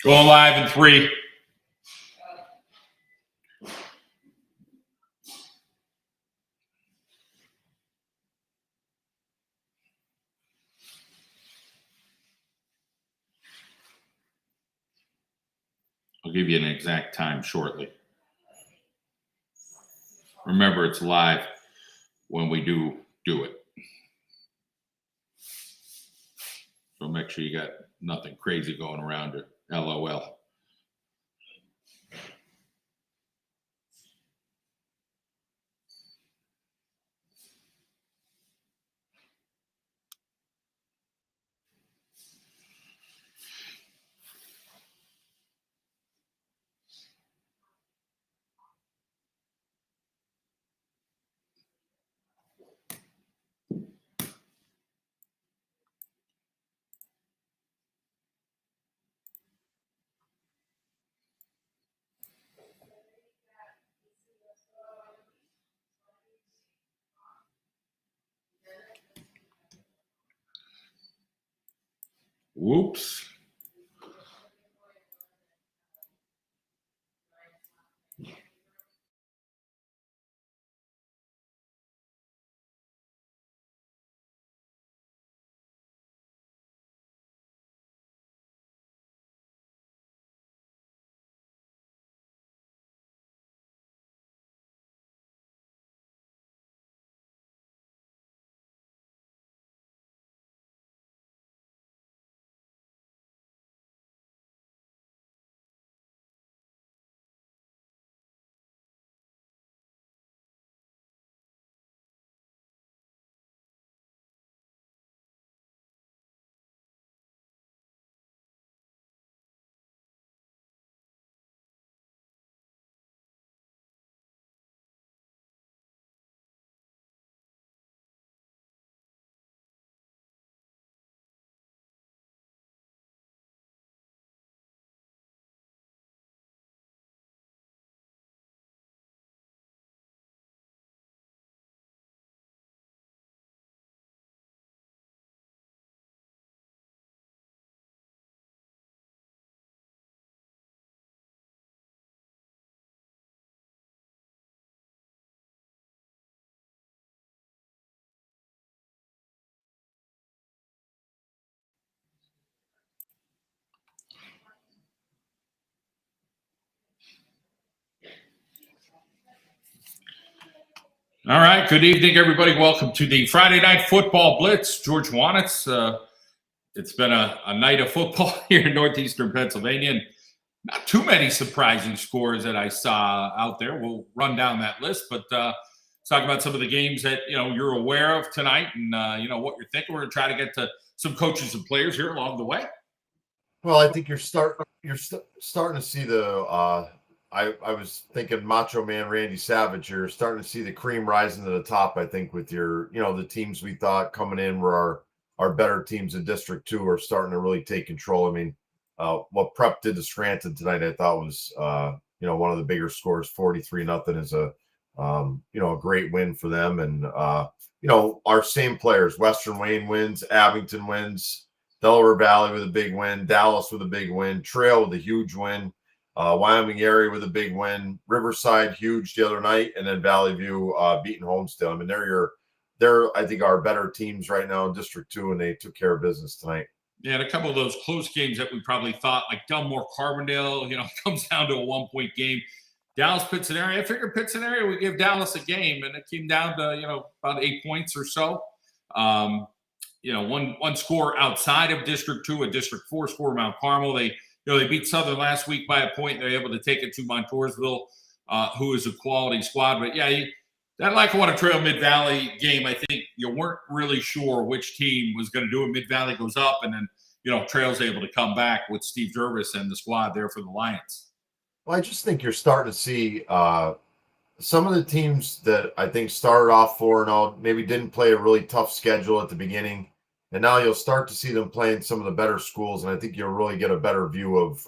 Going live in 3. I'll give you an exact time shortly. Remember, it's live when we do it. So make sure you got nothing crazy going around it. LOL. Whoops. All right. Good evening, everybody. Welcome to the Friday Night Football Blitz. George Howanitz. It's been a night of football here in northeastern Pennsylvania. And not too many surprising scores that I saw out there. We'll run down that list, but let's talk about some of the games that you're aware of tonight, and what you're thinking. We're going to try to get to some coaches and players here along the way. Well, I think you're starting to see the. I was thinking Macho Man Randy Savage. You're starting to see the cream rising to the top. I think with your the teams we thought coming in were our better teams in District 2 are starting to really take control. I mean, what Prep did to Scranton tonight, I thought was one of the bigger scores. 43-0 is a a great win for them, and our same players. Western Wayne wins, Abington wins. Delaware Valley with a big win, Dallas with a big win, Trail with a huge win, Wyoming area with a big win, Riverside huge the other night, and then Valley View beating Homestead. I mean, they're I think our better teams right now in District 2, and they took care of business tonight. Yeah, and a couple of those close games that we probably thought, like Delmore Carbondale, comes down to a 1-point game. Dallas Pittston area. I figured Pittston area would give Dallas a game, and it came down to about 8 points or so. One score outside of District 2, a District 4 score, Mount Carmel. They beat Southern last week by a point. They're able to take it to Montoursville, who is a quality squad. But yeah, that Lackawanna Trail Mid-Valley game, I think you weren't really sure which team was going to do it. Mid-Valley goes up, and then Trail's able to come back with Steve Jervis and the squad there for the Lions. Well, I just think you're starting to see some of the teams that I think started off 4-0 maybe didn't play a really tough schedule at the beginning, and now you'll start to see them playing some of the better schools, and I think you'll really get a better view of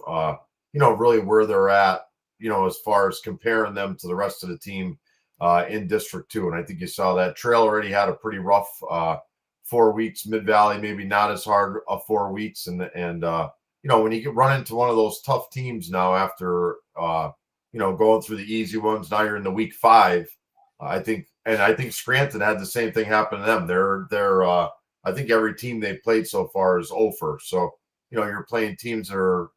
really where they're at, as far as comparing them to the rest of the team in District 2. And I think you saw that Trail already had a pretty rough 4 weeks. Mid-Valley maybe not as hard of 4 weeks, and when you run into one of those tough teams now after, going through the easy ones, now you're in the week 5. I think Scranton had the same thing happen to them. I think every team they've played so far is over. So, you're playing teams that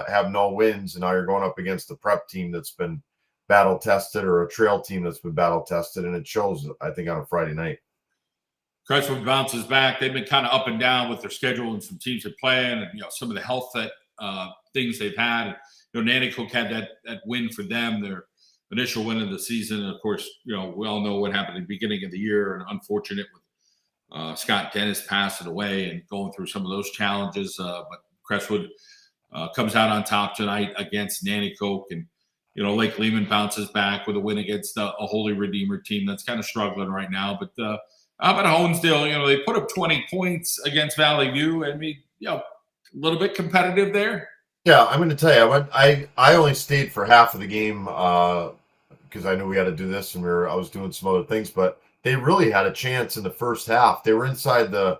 have no wins, and now you're going up against the prep team that's been battle tested, or a trail team that's been battle tested, and it shows, I think, on a Friday night. Crestwood bounces back. They've been kind of up and down with their schedule and some teams they're playing, and some of the health things they've had. Nanticoke had that win for them, their initial win of the season. And of course, we all know what happened at the beginning of the year, and unfortunate with Scott Dennis passing away and going through some of those challenges. But Crestwood comes out on top tonight against Nanticoke, and Lake Lehman bounces back with a win against a Holy Redeemer team that's kind of struggling right now. But how about Honesdale? They put up 20 points against Valley View. I mean, a little bit competitive there. Yeah, I'm going to tell you, I only stayed for half of the game because I knew we had to do this, and I was doing some other things. But they really had a chance in the first half. They were inside their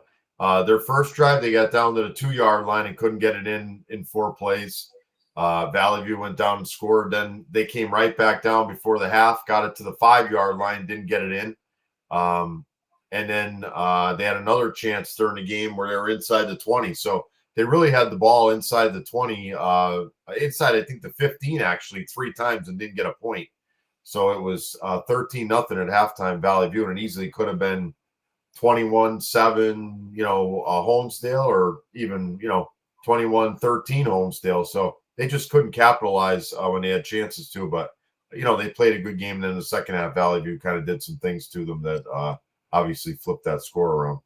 first drive. They got down to the 2-yard line and couldn't get it in 4 plays. Valley View went down and scored. Then they came right back down before the half, got it to the 5-yard line, didn't get it in. And then they had another chance during the game where they were inside the 20. So they really had the ball inside the 20, inside, I think, the 15, actually, 3 times, and didn't get a point. So it was 13-0 at halftime, Valley View, and it easily could have been 21-7, Honesdale, or even, 21-13 Honesdale. So they just couldn't capitalize when they had chances to. But, they played a good game. And then in the second half, Valley View kind of did some things to them that obviously flipped that score around.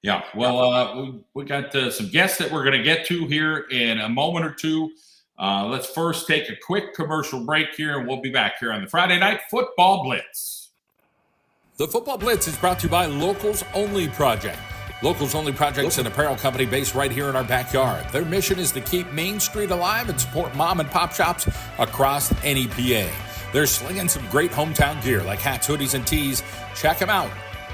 Yeah, well, we got some guests that we're going to get to here in a moment or two. Let's first take a quick commercial break here, and we'll be back here on the Friday Night Football Blitz. The Football Blitz is brought to you by Locals Only Project. Locals Only Project's an apparel company based right here in our backyard. Their mission is to keep Main Street alive and support mom and pop shops across NEPA. They're slinging some great hometown gear like hats, hoodies, and tees. Check them out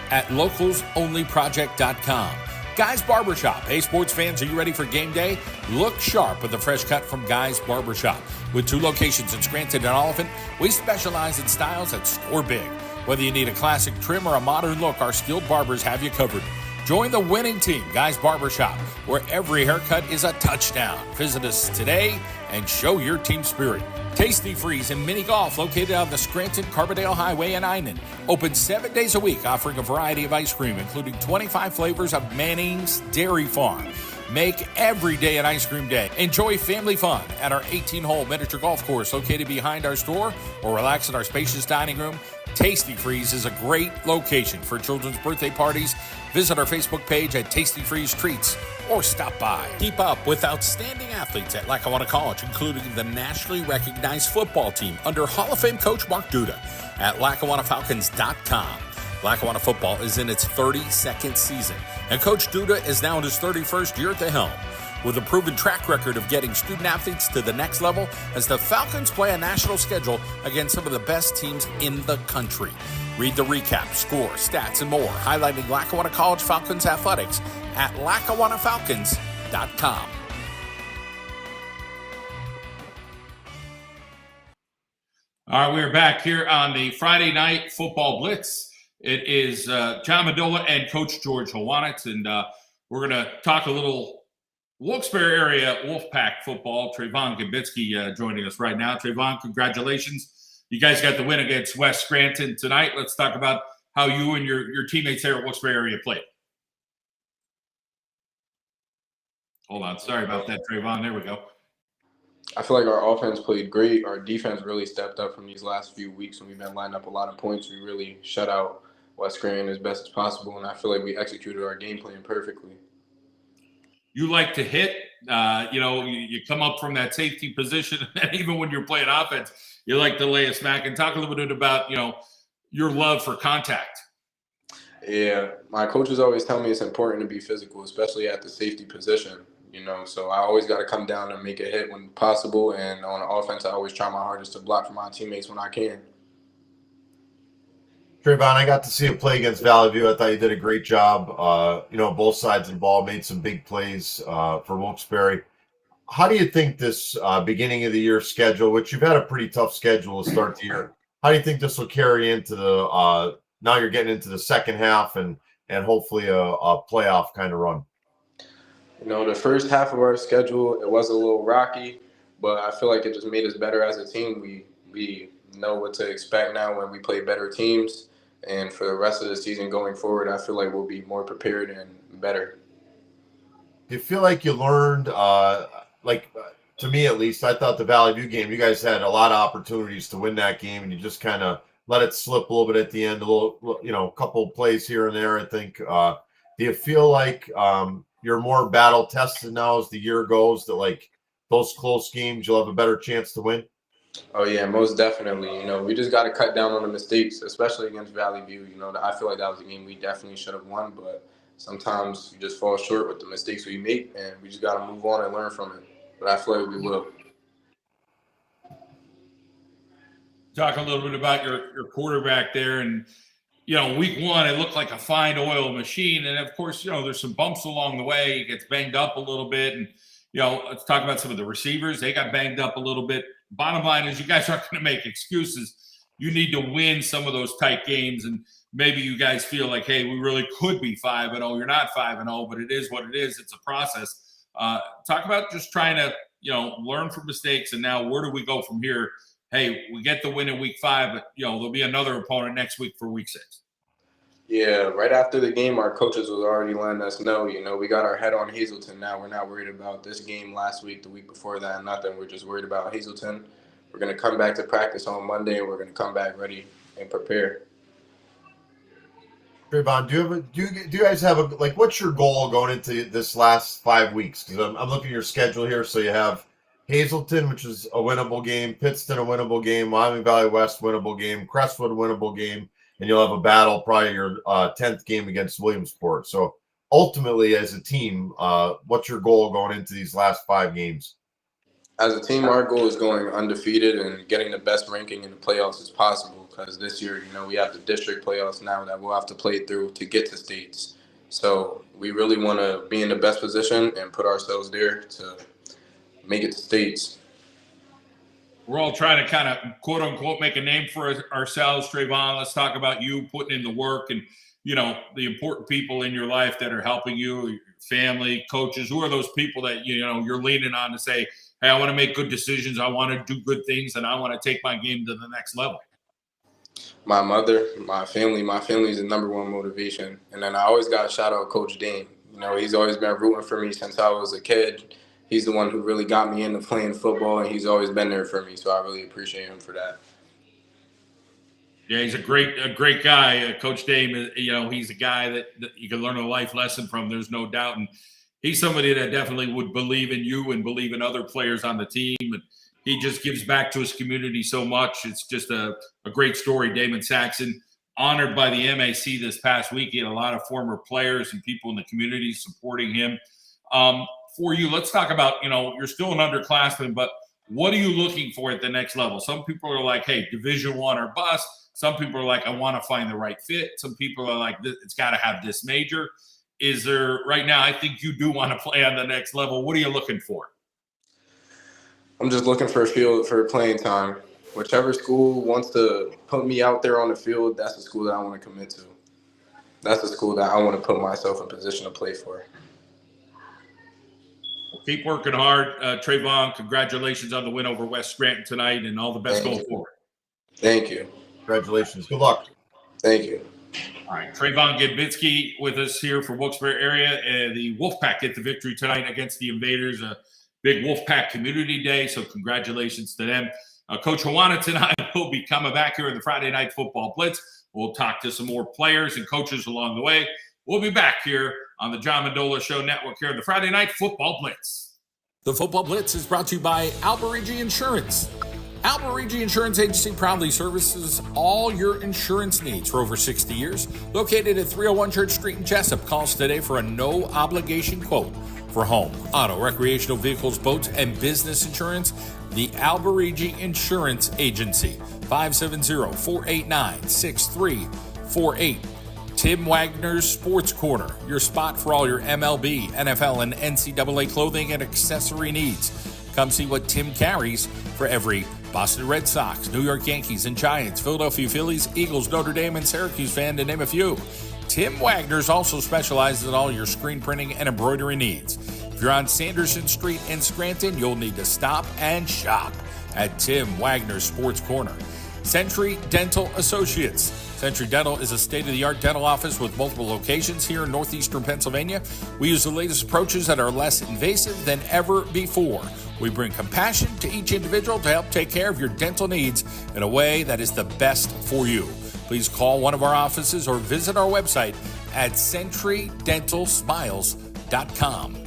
at localsonlyproject.com. Guys Barbershop. Hey, sports fans, are you ready for game day? Look sharp with the fresh cut from Guys Barbershop. With 2 locations in Scranton and Oliphant, we specialize in styles that score big. Whether you need a classic trim or a modern look, our skilled barbers have you covered. Join the winning team, Guys Barbershop, where every haircut is a touchdown. Visit us today and show your team spirit. Tasty Freeze and Mini Golf, located on the Scranton-Carbondale Highway in Einan. Open 7 days a week, offering a variety of ice cream, including 25 flavors of Manning's Dairy Farm. Make every day an ice cream day. Enjoy family fun at our 18-hole miniature golf course located behind our store, or relax in our spacious dining room. Tasty Freeze is a great location for children's birthday parties. Visit our Facebook page at Tasty Freeze Treats or stop by. Keep up with outstanding athletes at Lackawanna College, including the nationally recognized football team under Hall of Fame coach Mark Duda at LackawannaFalcons.com. Lackawanna football is in its 32nd season, and Coach Duda is now in his 31st year at the helm. With a proven track record of getting student athletes to the next level, as the Falcons play a national schedule against some of the best teams in the country. Read the recap, score, stats, and more, highlighting Lackawanna College Falcons athletics at LackawannaFalcons.com. All right, we're back here on the Friday Night Football Blitz. It is John Mendola and Coach George Howanitz, and we're going to talk a little Wilkes-Barre area Wolfpack football. Trayvon Gabitsky joining us right now. Trayvon, congratulations. You guys got the win against West Scranton tonight. Let's talk about how you and your teammates there at Wilkes-Barre area played. Hold on. Sorry about that, Trayvon. There we go. I feel like our offense played great. Our defense really stepped up from these last few weeks, and we've been lining up a lot of points. We really shut out West Scranton as best as possible, and I feel like we executed our game plan perfectly. You like to hit, you come up from that safety position, and even when you're playing offense, you like to lay a smack. And talk a little bit about, your love for contact. Yeah, my coaches always tell me it's important to be physical, especially at the safety position, so I always got to come down and make a hit when possible. And on offense, I always try my hardest to block for my teammates when I can. Trayvon, I got to see you play against Valley View. I thought you did a great job. Both sides of the ball made some big plays for Wilkes-Barre. How do you think this beginning of the year schedule, which you've had a pretty tough schedule to start the year, how do you think this will carry into the now you're getting into the second half and hopefully a playoff kind of run? The first half of our schedule, it was a little rocky, but I feel like it just made us better as a team. We know what to expect now when we play better teams. And for the rest of the season going forward, I feel like we'll be more prepared and better. Do you feel like you learned, to me at least, I thought the Valley View game, you guys had a lot of opportunities to win that game, and you just kind of let it slip a little bit at the end, a couple of plays here and there, I think. Do you feel like you're more battle tested now as the year goes, that like those close games, you'll have a better chance to win? Oh, yeah, most definitely. We just got to cut down on the mistakes, especially against Valley View. I feel like that was a game we definitely should have won, but sometimes you just fall short with the mistakes we make, and we just got to move on and learn from it. But I feel like we will. Talk a little bit about your quarterback there. And, week one, it looked like a fine oil machine. And, of course, there's some bumps along the way. He gets banged up a little bit. And, let's talk about some of the receivers. They got banged up a little bit. Bottom line is you guys aren't going to make excuses. You need to win some of those tight games. And maybe you guys feel like, hey, we really could be 5-0. You're not 5-0, but it is what it is. It's a process. Talk about just trying to, learn from mistakes. And now where do we go from here? Hey, we get the win in week 5, but, there'll be another opponent next week for week 6. Yeah, right after the game, our coaches was already letting us know, we got our head on Hazleton now. We're not worried about this game last week, the week before that, nothing. We're just worried about Hazleton. We're going to come back to practice on Monday, and we're going to come back ready and prepare. Trayvon, do you guys have what's your goal going into this last 5 weeks? Because I'm looking at your schedule here. So you have Hazleton, which is a winnable game, Pittston, a winnable game, Wyoming Valley West, winnable game, Crestwood, winnable game, and you'll have a battle, probably your 10th game against Williamsport. So ultimately, as a team, what's your goal going into these last 5 games? As a team, our goal is going undefeated and getting the best ranking in the playoffs as possible, because this year, we have the district playoffs now that we'll have to play through to get to states. So we really want to be in the best position and put ourselves there to make it to states. We're all trying to kind of, quote unquote, make a name for ourselves. Trayvon, let's talk about you putting in the work and, the important people in your life that are helping you, your family, coaches. Who are those people that, you're leaning on to say, hey, I want to make good decisions. I want to do good things, and I want to take my game to the next level? My mother, my family. My family is the number one motivation. And then I always got to shout out Coach Dane. He's always been rooting for me since I was a kid. He's the one who really got me into playing football, and he's always been there for me. So I really appreciate him for that. Yeah, he's a great guy. Coach Dane, he's a guy that you can learn a life lesson from. There's no doubt. And he's somebody that definitely would believe in you and believe in other players on the team. And he just gives back to his community so much. It's just a great story. Damon Saxon, honored by the MAC this past week. He had a lot of former players and people in the community supporting him. For you, let's talk about, you're still an underclassman, but what are you looking for at the next level? Some people are like, hey, Division I or bust. Some people are like, I want to find the right fit. Some people are like, it's got to have this major. Is there right now, I think you do want to play on the next level. What are you looking for? I'm just looking for a field for playing time. Whichever school wants to put me out there on the field, that's the school that I want to commit to. That's the school that I want to put myself in position to play for. Well, keep working hard. Trayvon, congratulations on the win over West Scranton tonight, and all the best going forward. Thank you. Congratulations. Good luck. Thank you. All right, Trayvon Gibitsky with us here from Wilkes-Barre area. The Wolfpack get the victory tonight against the Invaders, a big Wolfpack Community Day, so congratulations to them. Coach Howanitz and I will be coming back here in the Friday Night Football Blitz. We'll talk to some more players and coaches along the way. We'll be back here on the John Mendola Show Network here in the Friday Night Football Blitz. The Football Blitz is brought to you by Alberigi Insurance. Alberigi Insurance Agency proudly services all your insurance needs for over 60 years. Located at 301 Church Street in Jessup. Call us today for a no-obligation quote for home, auto, recreational vehicles, boats, and business insurance. The Alberigi Insurance Agency, 570-489-6300. 888-888-8848. Tim Wagner's Sports Corner, your spot for all your MLB, NFL, and NCAA clothing and accessory needs. Come see what Tim carries for every Boston Red Sox, New York Yankees and Giants, Philadelphia Phillies, Eagles, Notre Dame, and Syracuse fan, to name a few. Tim Wagner's also specializes in all your screen printing and embroidery needs. If you're on Sanderson Street in Scranton, you'll need to stop and shop at Tim Wagner's Sports Corner. Century Dental Associates. Century Dental is a state-of-the-art dental office with multiple locations here in northeastern Pennsylvania. We use the latest approaches that are less invasive than ever before. We bring compassion to each individual to help take care of your dental needs in a way that is the best for you. Please call one of our offices or visit our website at centurydentalsmiles.com.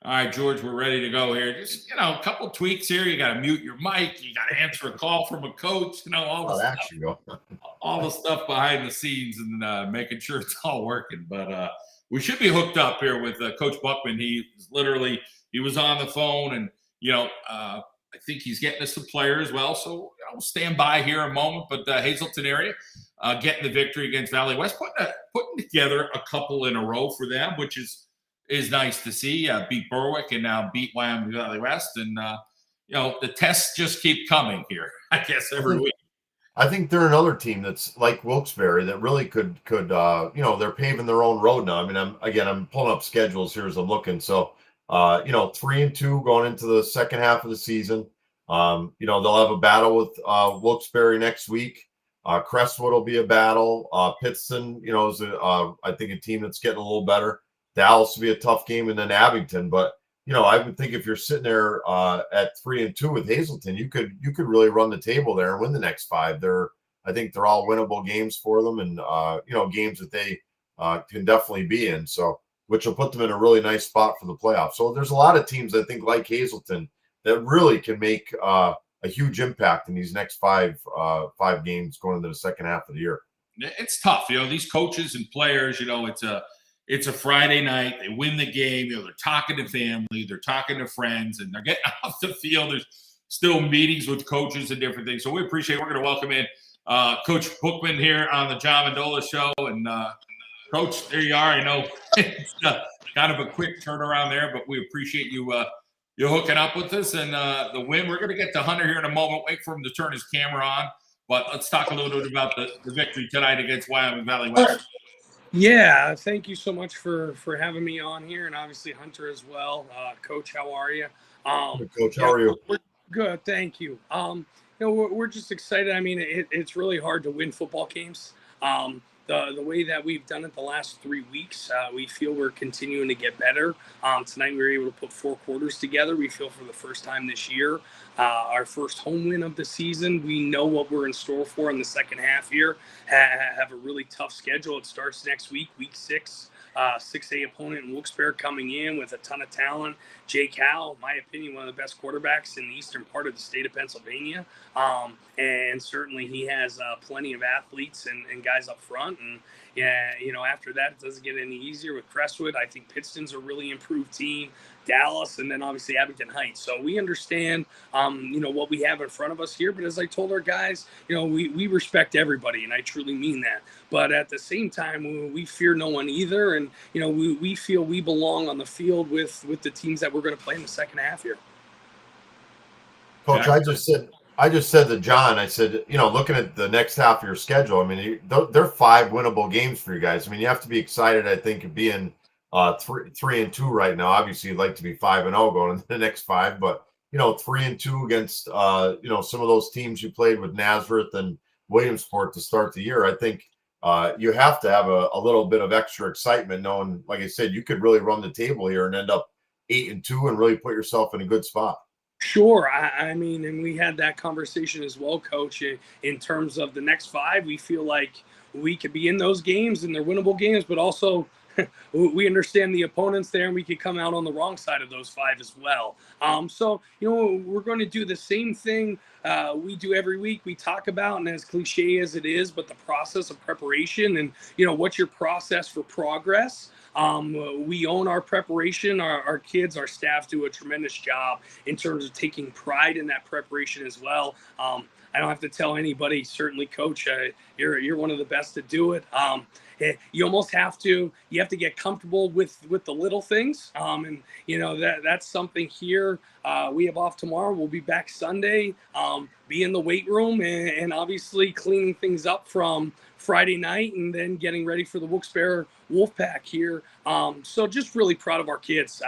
All right, George, we're ready to go here. Just, a couple tweaks here. You got to mute your mic. You got to answer a call from a coach. All the stuff behind the scenes and making sure it's all working. But we should be hooked up here with Coach Buckman. He was on the phone, and I think he's getting us some players. Well, so stand by here a moment. But Hazleton area getting the victory against Valley West, putting together a couple in a row for them, which is nice to see. Beat Berwick and now beat Wyoming Valley West. And, the tests just keep coming here, I guess, every week. I think they're another team that's like Wilkes-Barre that really could they're paving their own road now. I mean, I'm pulling up schedules here as I'm looking. So, 3-2 going into the second half of the season. They'll have a battle with Wilkes-Barre next week. Crestwood will be a battle. Pittston, is I think a team that's getting a little better. Dallas will be a tough game, and then Abington. But I would think if you're sitting there at 3-2 with Hazleton, you could really run the table there and win the next 5. I think they're all winnable games for them, and games that they can definitely be in. So, which will put them in a really nice spot for the playoffs. So there's a lot of teams I think like Hazleton that really can make a huge impact in these next 5 games going into the second half of the year. It's tough, these coaches and players. It's a Friday night. They win the game. They're talking to family. They're talking to friends, and they're getting off the field. There's still meetings with coaches and different things. So we appreciate it. We're going to welcome in Coach Bookman here on the John Mendola Show. And, Coach, there you are. I know it's kind of a quick turnaround there, but we appreciate you hooking up with us. And the win, we're going to get to Hunter here in a moment. Wait for him to turn his camera on. But let's talk a little bit about the victory tonight against Wyoming Valley West. Yeah, thank you so much for having me on here, and obviously Hunter as well. Coach, how are you? Coach, how are you? We're good, thank you. We're just excited. I mean, it's really hard to win football games. The way that we've done it the last 3 weeks, we feel we're continuing to get better. Tonight we were able to put 4 quarters together. We feel for the first time this year, our first home win of the season. We know what we're in store for in the second half here. Have a really tough schedule. It starts next week, week 6. 6A opponent in Wilkes-Barre coming in with a ton of talent. Jake Howe, in my opinion, one of the best quarterbacks in the eastern part of the state of Pennsylvania. And certainly he has plenty of athletes and guys up front. And, after that, it doesn't get any easier with Crestwood. I think Pittston's a really improved team. Dallas, and then obviously Abington Heights. So we understand, what we have in front of us here. But as I told our guys, we respect everybody, and I truly mean that. But at the same time, we fear no one either. And, we feel we belong on the field with the teams that we're going to play in the second half here. Coach, I just said to John, I said, looking at the next half of your schedule, I mean, they're 5 winnable games for you guys. I mean, you have to be excited, I think, of being 3-2 right now. Obviously, you'd like to be 5-0 going into the next 5, but 3-2 against some of those teams you played with Nazareth and Williamsport to start the year. I think you have to have a little bit of extra excitement, knowing, like I said, you could really run the table here and end up 8-2 and really put yourself in a good spot. Sure. I mean, and we had that conversation as well, Coach, in terms of the next 5. We feel like we could be in those games and they're winnable games, but also we understand the opponents there, and we could come out on the wrong side of those 5 as well. So, we're going to do the same thing we do every week. We talk about, and as cliche as it is, but the process of preparation and, what's your process for progress. We own our preparation. Our kids, our staff do a tremendous job in terms of taking pride in that preparation as well. I don't have to tell anybody, certainly Coach, you're one of the best to do it. You almost have to get comfortable with the little things. And that's something here. We have off tomorrow. We'll be back Sunday, be in the weight room and obviously cleaning things up from Friday night and then getting ready for the Wilkes-Barre Wolfpack here. So just really proud of our kids.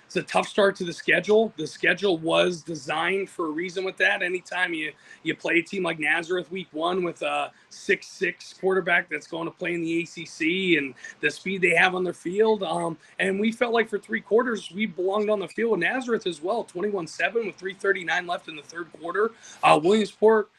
It's a tough start to the schedule. The schedule was designed for a reason with that. Anytime you play a team like Nazareth week 1 with a 6'6" quarterback that's going to play in the ACC and the speed they have on their field. And we felt like for 3 quarters, we belonged on the field with Nazareth as well, 21-7 with 3:39 left in the third quarter. Williamsport,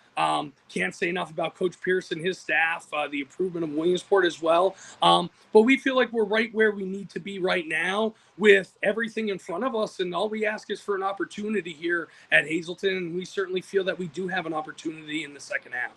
can't say enough about Coach Pierce and his staff, the improvement of Williamsport as well. But we feel like we're right where we need to be right now with everything in front of us. And all we ask is for an opportunity here at Hazleton. And we certainly feel that we do have an opportunity in the second half.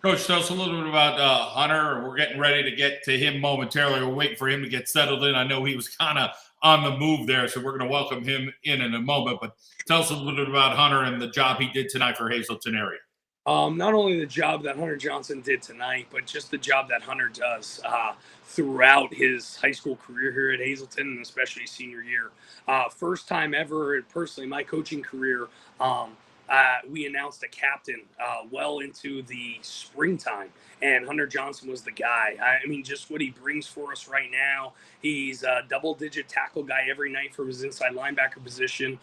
Coach, tell us a little bit about Hunter. We're getting ready to get to him momentarily. We're waiting for him to get settled in. I know he was kind of on the move there, so we're going to welcome him in a moment. But tell us a little bit about Hunter and the job he did tonight for Hazleton area. Not only the job that Hunter Johnson did tonight, but just the job that Hunter does throughout his high school career here at Hazleton, and especially senior year. First time ever, personally, my coaching career, we announced a captain well into the springtime, and Hunter Johnson was the guy. I mean, just what he brings for us right now. He's a double-digit tackle guy every night from his inside linebacker position.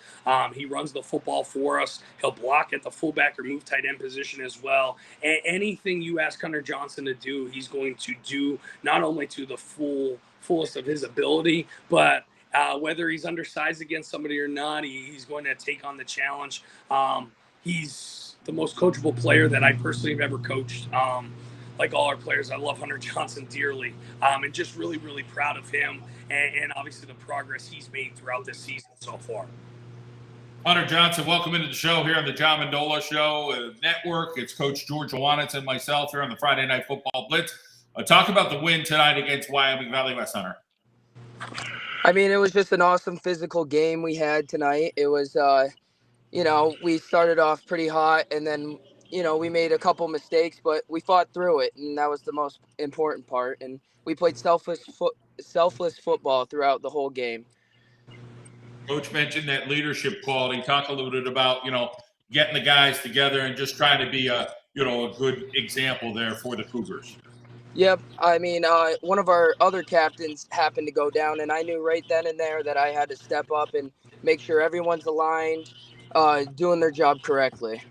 He runs the football for us. He'll block at the fullback or move tight end position as well. And anything you ask Hunter Johnson to do, he's going to do, not only to the fullest of his ability, but whether he's undersized against somebody or not, he's going to take on the challenge. He's the most coachable player that I personally have ever coached. Like all our players, I love Hunter Johnson dearly, and just really, really proud of him and obviously the progress he's made throughout this season so far. Hunter Johnson, welcome into the show here on the John Mendola Show Network. It's Coach George Howanitz and myself here on the Friday Night Football Blitz. Talk about the win tonight against Wyoming Valley West, Hunter. I mean, it was just an awesome physical game we had tonight. It was, we started off pretty hot, and then, we made a couple mistakes, but we fought through it, and that was the most important part. And we played selfless football throughout the whole game. Coach mentioned that leadership quality. Talk a little bit about, getting the guys together and just trying to be a good example there for the Cougars. Yep. I mean, one of our other captains happened to go down, and I knew right then and there that I had to step up and make sure everyone's aligned, doing their job correctly.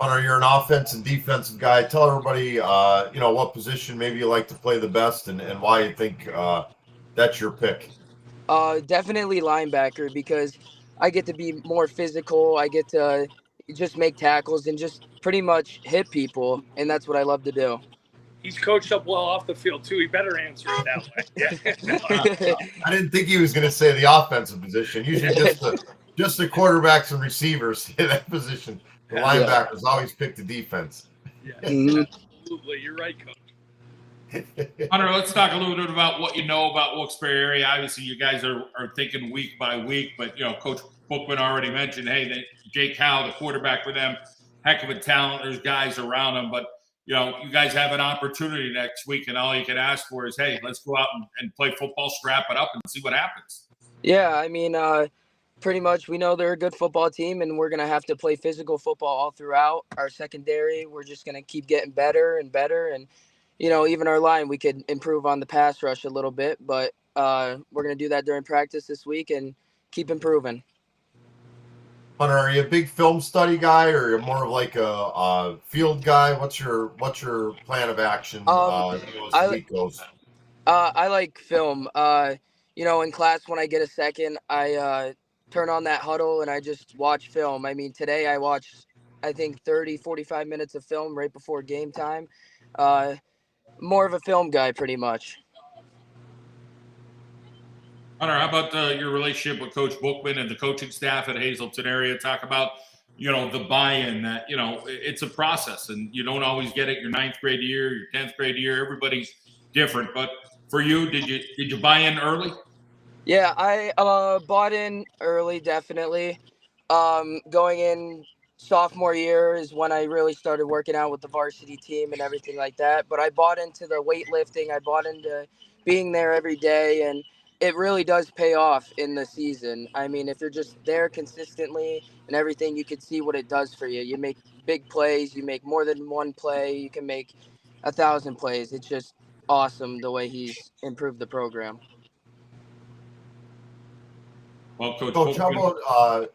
Hunter, you're an offensive and defensive guy. Tell everybody, what position maybe you like to play the best and why you think that's your pick. Definitely linebacker, because I get to be more physical. I get to just make tackles and just pretty much hit people, and that's what I love to do. He's coached up well off the field, too. He better answer it that way. I didn't think he was going to say the offensive position. Usually just the quarterbacks and receivers in that position. The linebackers always pick the defense. Yeah, absolutely. You're right, Coach. Hunter, let's talk a little bit about what you know about Wilkes-Barre area. Obviously, you guys are thinking week by week, but, Coach Bookman already mentioned, hey, Jake Howell, the quarterback for them, heck of a talent. There's guys around him, but, you guys have an opportunity next week, and all you can ask for is, hey, let's go out and play football, strap it up, and see what happens. Yeah, I mean, pretty much we know they're a good football team, and we're going to have to play physical football all throughout. Our secondary, we're just going to keep getting better and better, and even our line, we could improve on the pass rush a little bit, but we're going to do that during practice this week and keep improving. Hunter, are you a big film study guy, or you're more of like a field guy? What's your plan of action as the week goes? I like film. In class when I get a second, I turn on that huddle and I just watch film. I mean, today I watched, I think, 30, 45 minutes of film right before game time. More of a film guy, pretty much. Hunter, how about your relationship with Coach Bookman and the coaching staff at Hazleton area? Talk about, the buy-in that, it's a process and you don't always get it your 9th grade year, your 10th grade year. Everybody's different. But for you, did you buy in early? Yeah, I bought in early, definitely. Going in sophomore year is when I really started working out with the varsity team and everything like that. But I bought into the weightlifting. I bought into being there every day, and it really does pay off in the season. I mean, if you're just there consistently and everything, you can see what it does for you. You make big plays. You make more than one play. You can make 1,000 plays. It's just awesome the way he's improved the program. Well, Coach how Bookman,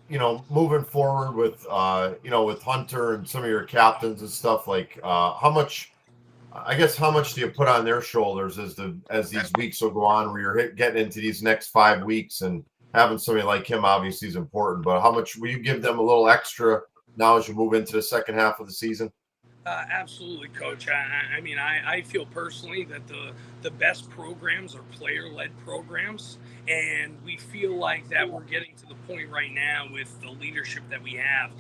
about moving forward with with Hunter and some of your captains and stuff, like how much do you put on their shoulders as these weeks will go on, where you're getting into these next 5 weeks, and having somebody like him obviously is important, but how much will you give them a little extra now as you move into the second half of the season? Absolutely, Coach. I feel personally that the best programs are player-led programs, and we feel like that we're getting to the point right now with the leadership that we have,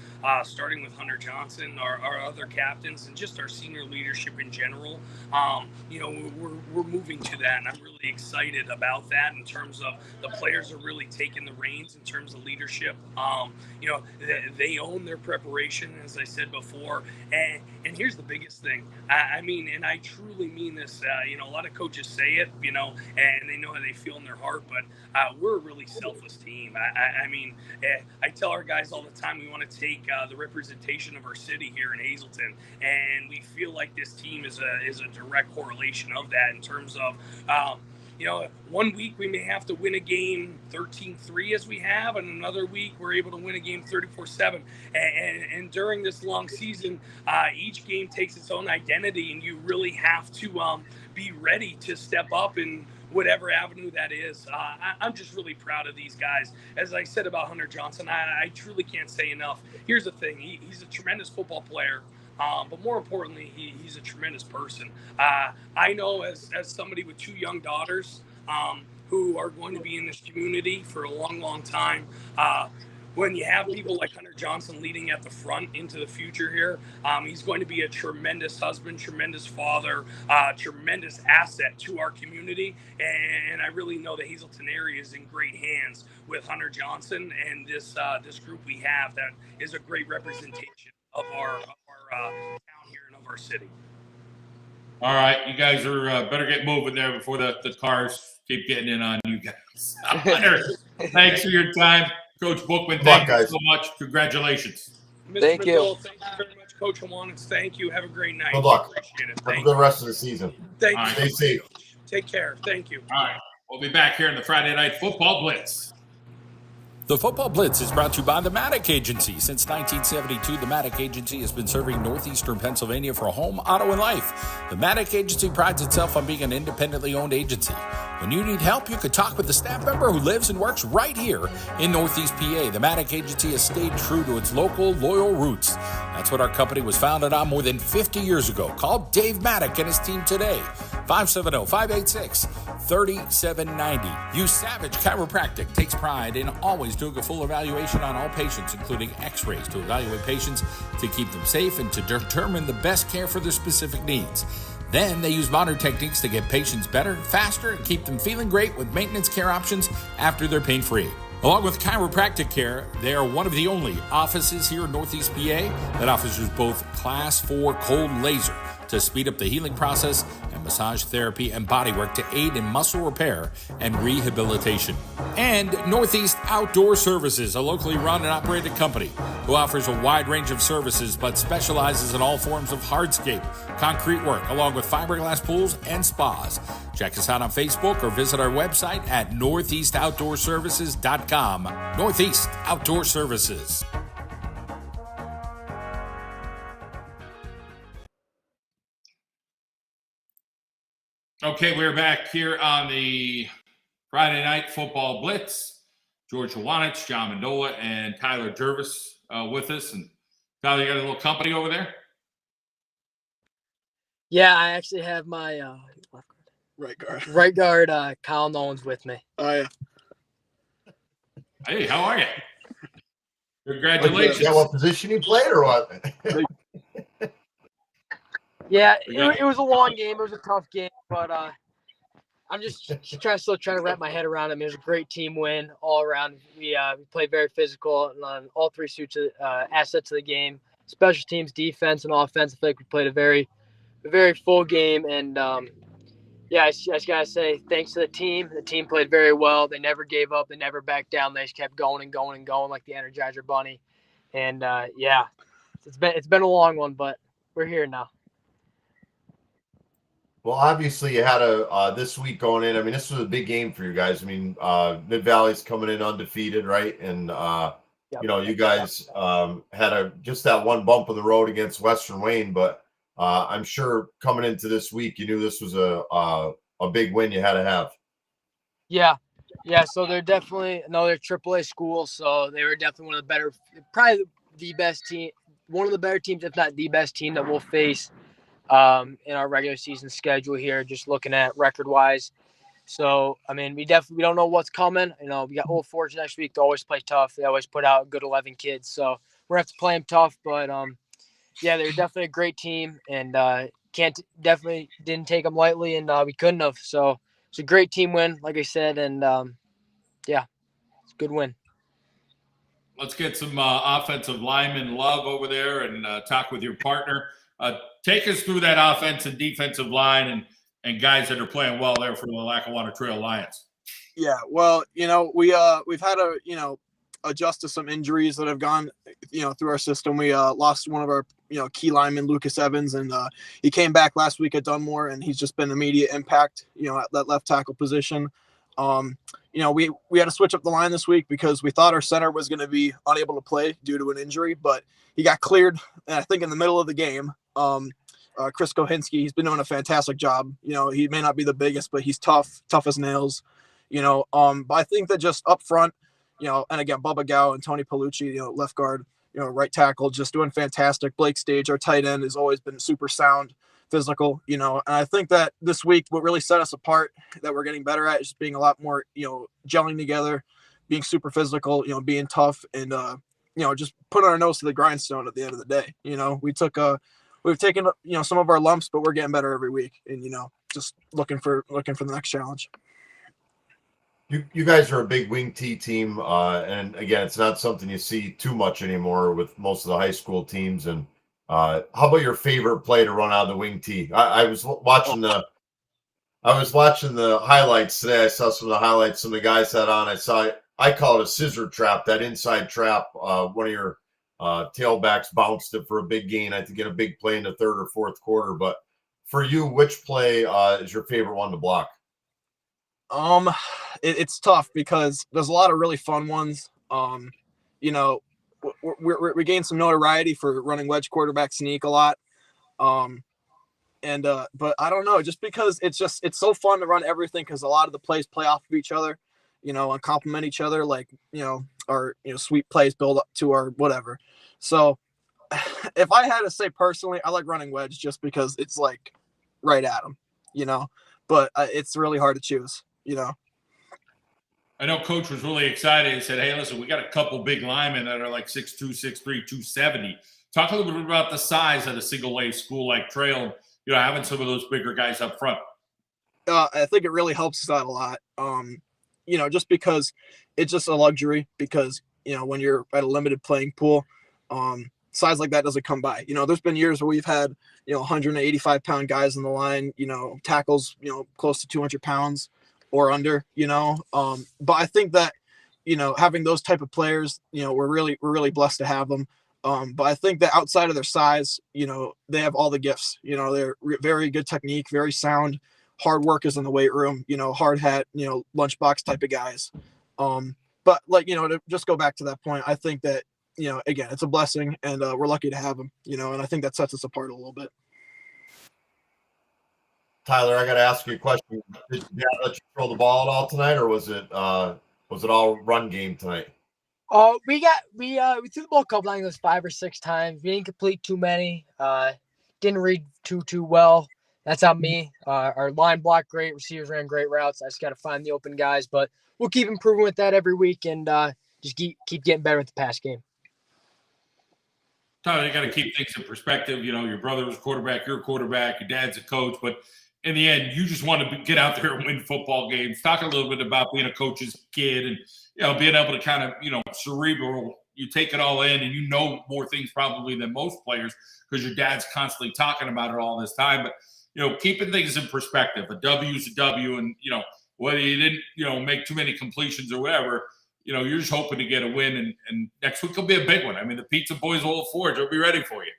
starting with Hunter Johnson, our other captains, and just our senior leadership in general. We're moving to that, and I'm really excited about that in terms of the players are really taking the reins in terms of leadership. They own their preparation, as I said before, and here's the biggest thing. And I truly mean this. A lot of coaches say it, and they know how they feel in their heart, but we're a really selfless team. I tell our guys all the time we want to take the representation of our city here in Hazleton, and we feel like this team is a direct correlation of that in terms of, 1 week we may have to win a game 13-3 as we have, and another week we're able to win a game 34-7. And during this long season, each game takes its own identity, and you really have to be ready to step up in whatever avenue that is. I'm just really proud of these guys. As I said about Hunter Johnson, I truly can't say enough. Here's the thing. He's a tremendous football player. But more importantly, he's a tremendous person. I know as somebody with 2 young daughters who are going to be in this community for a long, long time, when you have people like Hunter Johnson leading at the front into the future here, he's going to be a tremendous husband, tremendous father, tremendous asset to our community. And I really know the Hazleton area is in great hands with Hunter Johnson and this group we have that is a great representation of our town here and of our city. all right, you guys are better get moving there before the cars keep getting in on you guys. Hunter, thanks for your time. Coach Bookman, thank you so much. Congratulations. Thank you. Mendola, thank you very much, Coach Howanitz. Thank you. Have a great night. Good luck. Appreciate it. Have a good rest of the season. Thank All you. right. Stay safe. Take care. Thank you. All right, we'll be back here in the Friday Night Football Blitz. The Football Blitz is brought to you by the Maddock Agency. Since 1972, the Maddock Agency has been serving northeastern Pennsylvania for home, auto, and life. The Maddock Agency prides itself on being an independently owned agency. When you need help, you could talk with a staff member who lives and works right here in Northeast PA. The Maddock Agency has stayed true to its local, loyal roots. That's what our company was founded on more than 50 years ago. Call Dave Maddock and his team today. 570-586-3790. Use Savage Chiropractic. Takes pride in always doing a full evaluation on all patients, including x-rays, to evaluate patients to keep them safe and to determine the best care for their specific needs. Then they use modern techniques to get patients better, faster, and keep them feeling great with maintenance care options after they're pain-free. Along with chiropractic care, they are one of the only offices here in Northeast PA that offers both Class 4 cold laser to speed up the healing process and massage therapy and bodywork to aid in muscle repair and rehabilitation. And Northeast Outdoor Services, a locally run and operated company who offers a wide range of services but specializes in all forms of hardscape, concrete work, along with fiberglass pools and spas. Check us out on Facebook or visit our website at northeastoutdoorservices.com. Northeast Outdoor Services. Okay, we're back here on the Friday Night Football Blitz. George Howanitz, John Mendola, and Tyler Jervis with us. And Tyler, you got a little company over there? Yeah, I actually have my Right guard. Right guard, Kyle Nolan's with me. Oh, yeah. Hey, how are you? Congratulations. Is that what position you played or what? Yeah, it was a long game. It was a tough game, but I'm just still trying to wrap my head around it. I mean, it was a great team win all around. We played very physical on all three assets of the game: special teams, defense, and offense. I feel like we played a very full game, and yeah, I just gotta say thanks to the team. The team played very well. They never gave up. They never backed down. They just kept going and going and going like the Energizer Bunny. And yeah, it's been a long one, but we're here now. Well, obviously you had a this week going in. I mean, this was a big game for you guys. I mean, Mid Valley's coming in undefeated, right? And Yep. you know, you guys had just that one bump in the road against Western Wayne, but I'm sure coming into this week, you knew this was a big win you had to have. Yeah. So they're definitely another AAA school. So they were definitely one of the better, probably the best team, one of the better teams, if not the best team that we'll face in our regular season schedule here, just looking at record wise. So, I mean, we don't know what's coming. You know, we got Old Forge next week. They always play tough. They always put out a good 11 kids. So we're going to have to play them tough. But, yeah, they're definitely a great team. And definitely didn't take them lightly. And we couldn't have. So it's a great team win, like I said. And, yeah, it's a good win. Let's get some offensive lineman love over there and talk with your partner. Take us through that offense and defensive line and guys that are playing well there for the Lackawanna Trail Lions. Yeah, well, you know, we've had to, you know, adjust to some injuries that have gone, you know, through our system. We lost one of our, you know, key linemen, Lucas Evans, and he came back last week at Dunmore, and he's just been immediate impact, you know, at that left tackle position. You know, we had to switch up the line this week because we thought our center was going to be unable to play due to an injury, but he got cleared, I think, in the middle of the game. Chris Kohinski, he's been doing a fantastic job. You know, he may not be the biggest, but he's tough as nails. You know, but I think that just up front, you know, and again, Bubba Gao and Tony Palucci, you know, left guard, you know, right tackle, just doing fantastic. Blake Stage, our tight end, has always been super sound, physical, you know, and I think that this week, what really set us apart that we're getting better at is being a lot more, you know, gelling together, being super physical, you know, being tough, and, you know, just putting our nose to the grindstone at the end of the day. You know, we've taken, you know, some of our lumps, but we're getting better every week, and, you know, just looking for the next challenge. You guys are a big wing T team, and again, it's not something you see too much anymore with most of the high school teams. And how about your favorite play to run out of the wing T? I was watching the highlights today. I saw some of the highlights some of the guys had on. I call it a scissor trap, that inside trap. One of your tailbacks bounced it for a big gain. I think get a big play in the third or fourth quarter. But for you, which play is your favorite one to block? It's tough because there's a lot of really fun ones. You know, we gained some notoriety for running wedge quarterback sneak a lot. But I don't know, just because it's so fun to run everything, because a lot of the plays play off of each other, you know, and complement each other, like, you know, our, you know, sweet plays build up to our whatever. So if I had to say personally, I like running wedge just because it's like right at them, you know, but it's really hard to choose, you know. I know Coach was really excited. He said, hey, listen, we got a couple big linemen that are like 6'2", 6'3", 270. Talk a little bit about the size at a single-A school like Trail, you know, having some of those bigger guys up front. I think it really helps us out a lot. You know, just because it's just a luxury, because, you know, when you're at a limited playing pool, size like that doesn't come by. You know, there's been years where we've had, you know, 185-pound guys in the line, you know, tackles, you know, close to 200 pounds or under, you know. But I think that, you know, having those type of players, you know, we're really blessed to have them. But I think that outside of their size, you know, they have all the gifts. You know, they're very good technique, very sound, hard workers in the weight room, you know, hard hat, you know, lunchbox type of guys. But like, you know, to just go back to that point, I think that, you know, again, it's a blessing, and we're lucky to have them, you know, and I think that sets us apart a little bit. Tyler, I got to ask you a question. Did Dad let you throw the ball at all tonight, or was it all run game tonight? Oh, we threw the ball a couple times, 5 or 6 times. We didn't complete too many. Didn't read too well. that's on me. Our line blocked great, receivers ran great routes. I just got to find the open guys, but we'll keep improving with that every week and just keep getting better with the pass game. Tyler, you got to keep things in perspective. You know, your brother was a quarterback, you're a quarterback, your dad's a coach, but in the end, you just want to get out there and win football games. Talk a little bit about being a coach's kid and, you know, being able to kind of, you know, cerebral. You take it all in and you know more things probably than most players because your dad's constantly talking about it all this time. But, you know, keeping things in perspective. A W is a W, and, you know, whether you didn't, you know, make too many completions or whatever, you know, you're just hoping to get a win, and next week will be a big one. I mean, the Pizza Boys Old Forge will be ready for you.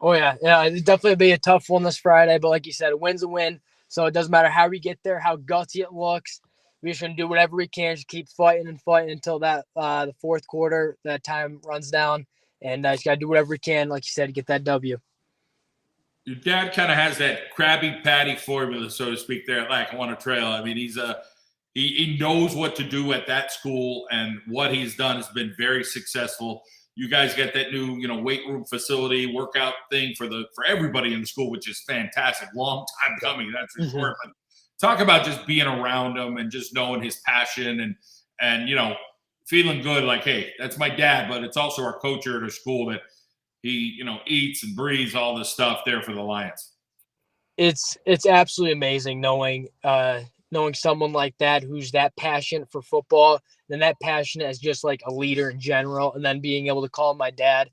Oh, yeah. Yeah, it'll definitely be a tough one this Friday, but like you said, a win's a win. So it doesn't matter how we get there, how gutsy it looks. We're just going to do whatever we can, just keep fighting and fighting until that the fourth quarter, that time runs down. And just got to do whatever we can, like you said, to get that W. Your dad kind of has that Krabby Patty formula, so to speak, there at Lackawanna Trail. I mean, he knows what to do at that school, and what he's done has been very successful. You guys got that new, you know, weight room facility, workout thing for everybody in the school, which is fantastic. Long time coming, that's for sure. But talk about just being around him and just knowing his passion and you know, feeling good. Like, hey, that's my dad, but it's also our coach here at our school that he, you know, eats and breathes all this stuff there for the Lions. It's absolutely amazing knowing someone like that who's that passionate for football, and that passionate as just like a leader in general, and then being able to call him my dad.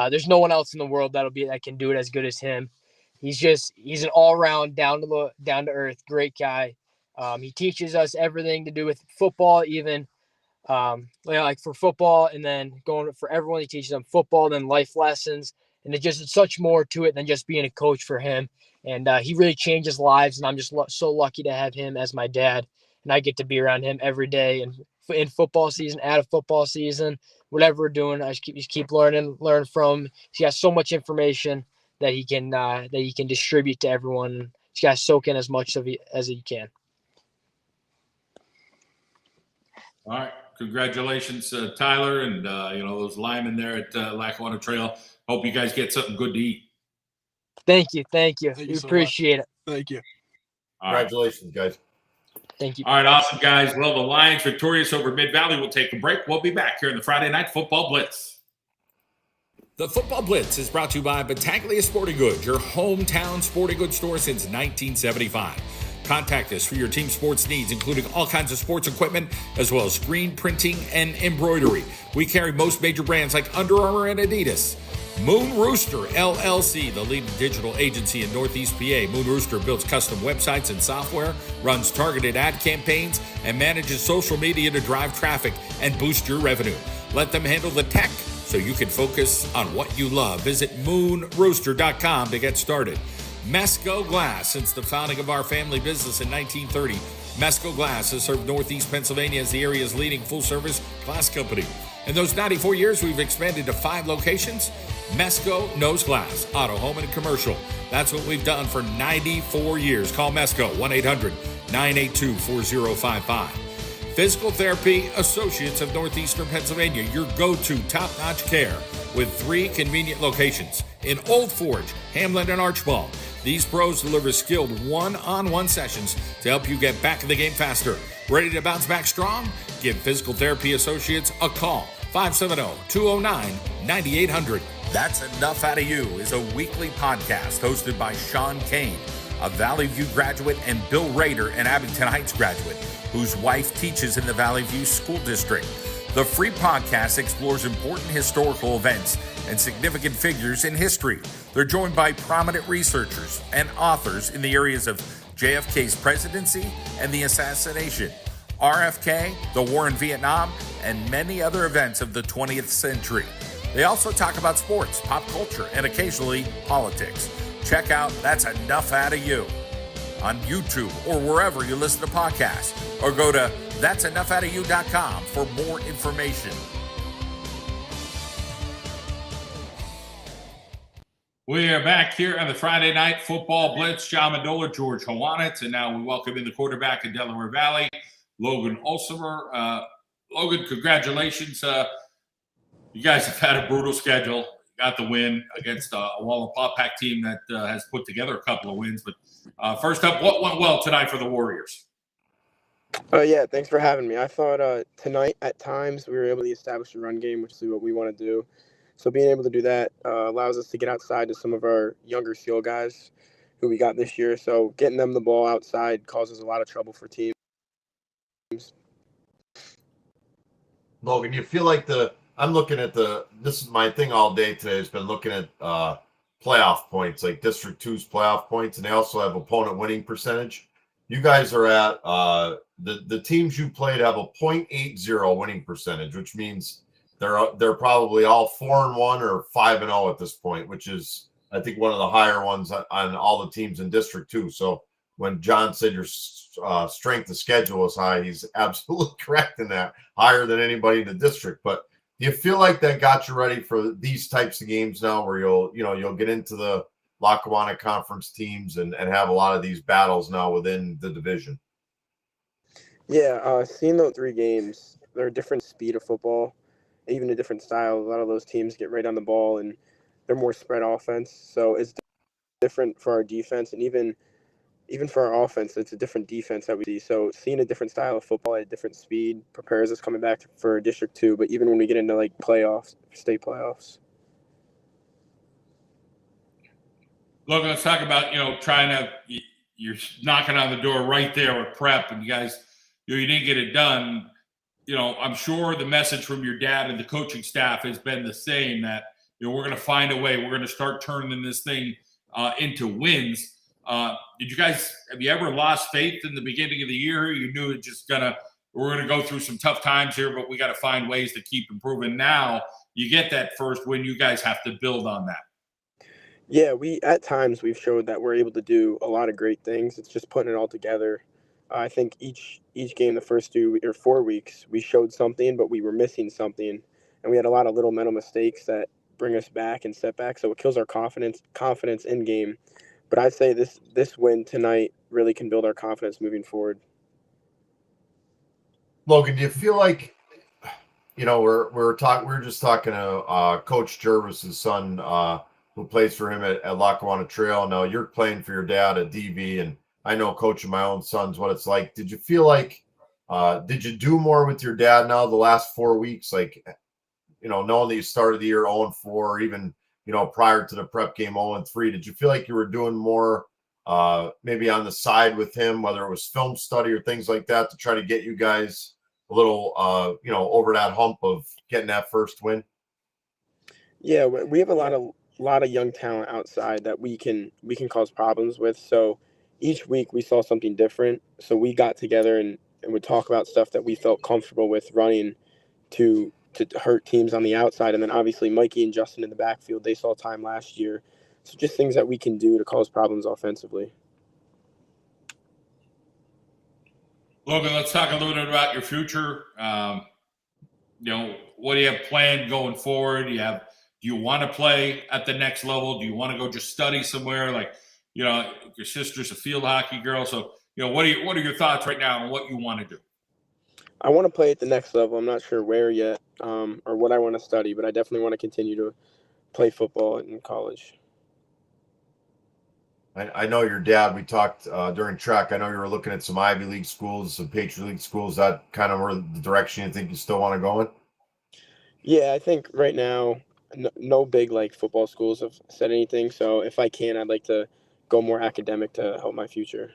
There's no one else in the world that can do it as good as him. He's an all-around down to earth great guy. He teaches us everything to do with football, even like for football, and then going for everyone. He teaches them football, then life lessons, and it's such more to it than just being a coach for him. And he really changes lives, and I'm just so lucky to have him as my dad, and I get to be around him every day. And in football season, out of football season, whatever we're doing, I just keep learn from. He has so much information that he can distribute to everyone. He's got to soak in as much as he can. All right, congratulations, Tyler, and you know, those linemen there at Lackawanna Trail. Hope you guys get something good to eat. Thank you. We so appreciate it. Thank you. Congratulations, guys. Thank you. All right, awesome, guys. Well, the Lions victorious over Mid-Valley. We'll take a break. We'll be back here in the Friday Night Football Blitz. The Football Blitz is brought to you by Battaglia Sporting Goods, your hometown sporting goods store since 1975. Contact us for your team sports needs, including all kinds of sports equipment, as well as screen printing and embroidery. We carry most major brands like Under Armour and Adidas. Moon Rooster LLC, the leading digital agency in Northeast PA. Moon Rooster builds custom websites and software, runs targeted ad campaigns, and manages social media to drive traffic and boost your revenue. Let them handle the tech so you can focus on what you love. Visit moonrooster.com to get started. Mesco Glass, since the founding of our family business in 1930, Mesco Glass has served Northeast Pennsylvania as the area's leading full-service glass company. In those 94 years, we've expanded to 5 locations. Mesco knows glass, auto, home, and commercial. That's what we've done for 94 years. Call Mesco, 1-800-982-4055. Physical Therapy Associates of Northeastern Pennsylvania, your go-to top-notch care with 3 convenient locations in Old Forge, Hamlin, and Archbald. These pros deliver skilled one-on-one sessions to help you get back in the game faster. Ready to bounce back strong? Give Physical Therapy Associates a call. 570-209-9800. That's Enough Out of You is a weekly podcast hosted by Sean Kane, a Valley View graduate, and Bill Rader, an Abington Heights graduate, whose wife teaches in the Valley View School District. The free podcast explores important historical events and significant figures in history. They're joined by prominent researchers and authors in the areas of JFK's presidency and the assassination, RFK, the war in Vietnam, and many other events of the 20th century. They also talk about sports, pop culture, and occasionally politics. Check out That's Enough Out of You on YouTube or wherever you listen to podcasts, or go to that'senoughoutofyou.com for more information. We are back here on the Friday Night Football Blitz. Mendola George Howanitz, and now we welcome in the quarterback in Delaware Valley, Logan Olsemer. Logan, congratulations. You guys have had a brutal schedule. got the win against a Wallen Pack team that has put together a couple of wins. But first up, what went well tonight for the Warriors? Yeah, thanks for having me. I thought tonight at times we were able to establish a run game, which is what we want to do. So being able to do that allows us to get outside to some of our younger skill guys who we got this year. So getting them the ball outside causes a lot of trouble for teams. Logan, you feel like I'm looking at this is my thing all day today, has been looking at playoff points, like District 2's playoff points, and they also have opponent winning percentage. You guys are at the teams you played have a .80 winning percentage, which means they're probably all 4-1 or 5-0 at this point, which is I think one of the higher ones on all the teams in District 2. So when John said your strength of schedule is high, he's absolutely correct in that, higher than anybody in the district. But do you feel like that got you ready for these types of games now, where you'll get into the Lackawanna Conference teams and have a lot of these battles now within the division? Yeah, seeing those 3 games, they're a different speed of football, even a different style. A lot of those teams get right on the ball, and they're more spread offense. So it's different for our defense, and even for our offense, it's a different defense that we see. So seeing a different style of football at a different speed prepares us coming back for District 2, but even when we get into like playoffs, state playoffs. Logan, let's talk about, you're knocking on the door right there with prep, and you guys, you didn't get it done. I'm sure the message from your dad and the coaching staff has been the same, that, we're going to find a way. We're going to start turning this thing into wins. Have you ever lost faith in the beginning of the year? You knew we're going to go through some tough times here, but we got to find ways to keep improving. Now you get that first win, you guys have to build on that. Yeah, at times we've showed that we're able to do a lot of great things. It's just putting it all together. I think each game, the first 2 or 4 weeks, we showed something, but we were missing something, and we had a lot of little mental mistakes that bring us back and setbacks. So it kills our confidence in game. But I'd say this win tonight really can build our confidence moving forward. Logan, do you feel like, we're just talking to Coach Jervis's son, who plays for him at Lackawanna Trail. Now you're playing for your dad at DV, and I know coaching my own sons what it's like. Did you feel like, did you do more with your dad now the last 4 weeks? Like, knowing that you started the year 0-4, even, prior to the prep game 0-3, did you feel like you were doing more maybe on the side with him, whether it was film study or things like that, to try to get you guys a little, over that hump of getting that first win? Yeah, we have a lot of young talent outside that we can cause problems with. So each week we saw something different. So we got together and would talk about stuff that we felt comfortable with running to hurt teams on the outside. And then obviously Mikey and Justin in the backfield, they saw time last year. So just things that we can do to cause problems offensively. Logan, let's talk a little bit about your future. What do you have planned going forward? Do you want to play at the next level? Do you want to go just study somewhere? Like, your sister's a field hockey girl. So, what are your thoughts right now on what you want to do? I want to play at the next level. I'm not sure where yet, or what I want to study, but I definitely want to continue to play football in college. I know your dad, we talked during track. I know you were looking at some Ivy League schools, some Patriot League schools. That kind of where the direction you think you still want to go in? Yeah, I think right now, no big football schools have said anything. So if I can, I'd like to go more academic to help my future.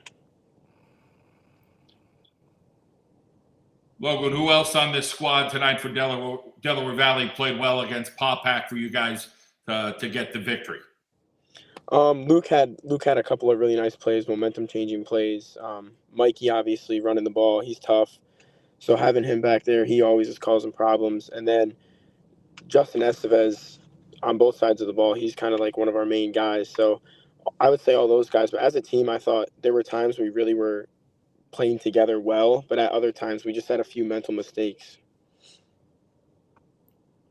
Logan, who else on this squad tonight for Delaware Valley played well against Pack for you guys to get the victory? Luke had a couple of really nice plays, momentum changing plays. Mikey obviously running the ball, he's tough. So having him back there, he always is causing problems. And then Justin Estevez on both sides of the ball, he's kind of like one of our main guys. So I would say all those guys. But as a team, I thought there were times we really were playing together well, but at other times we just had a few mental mistakes.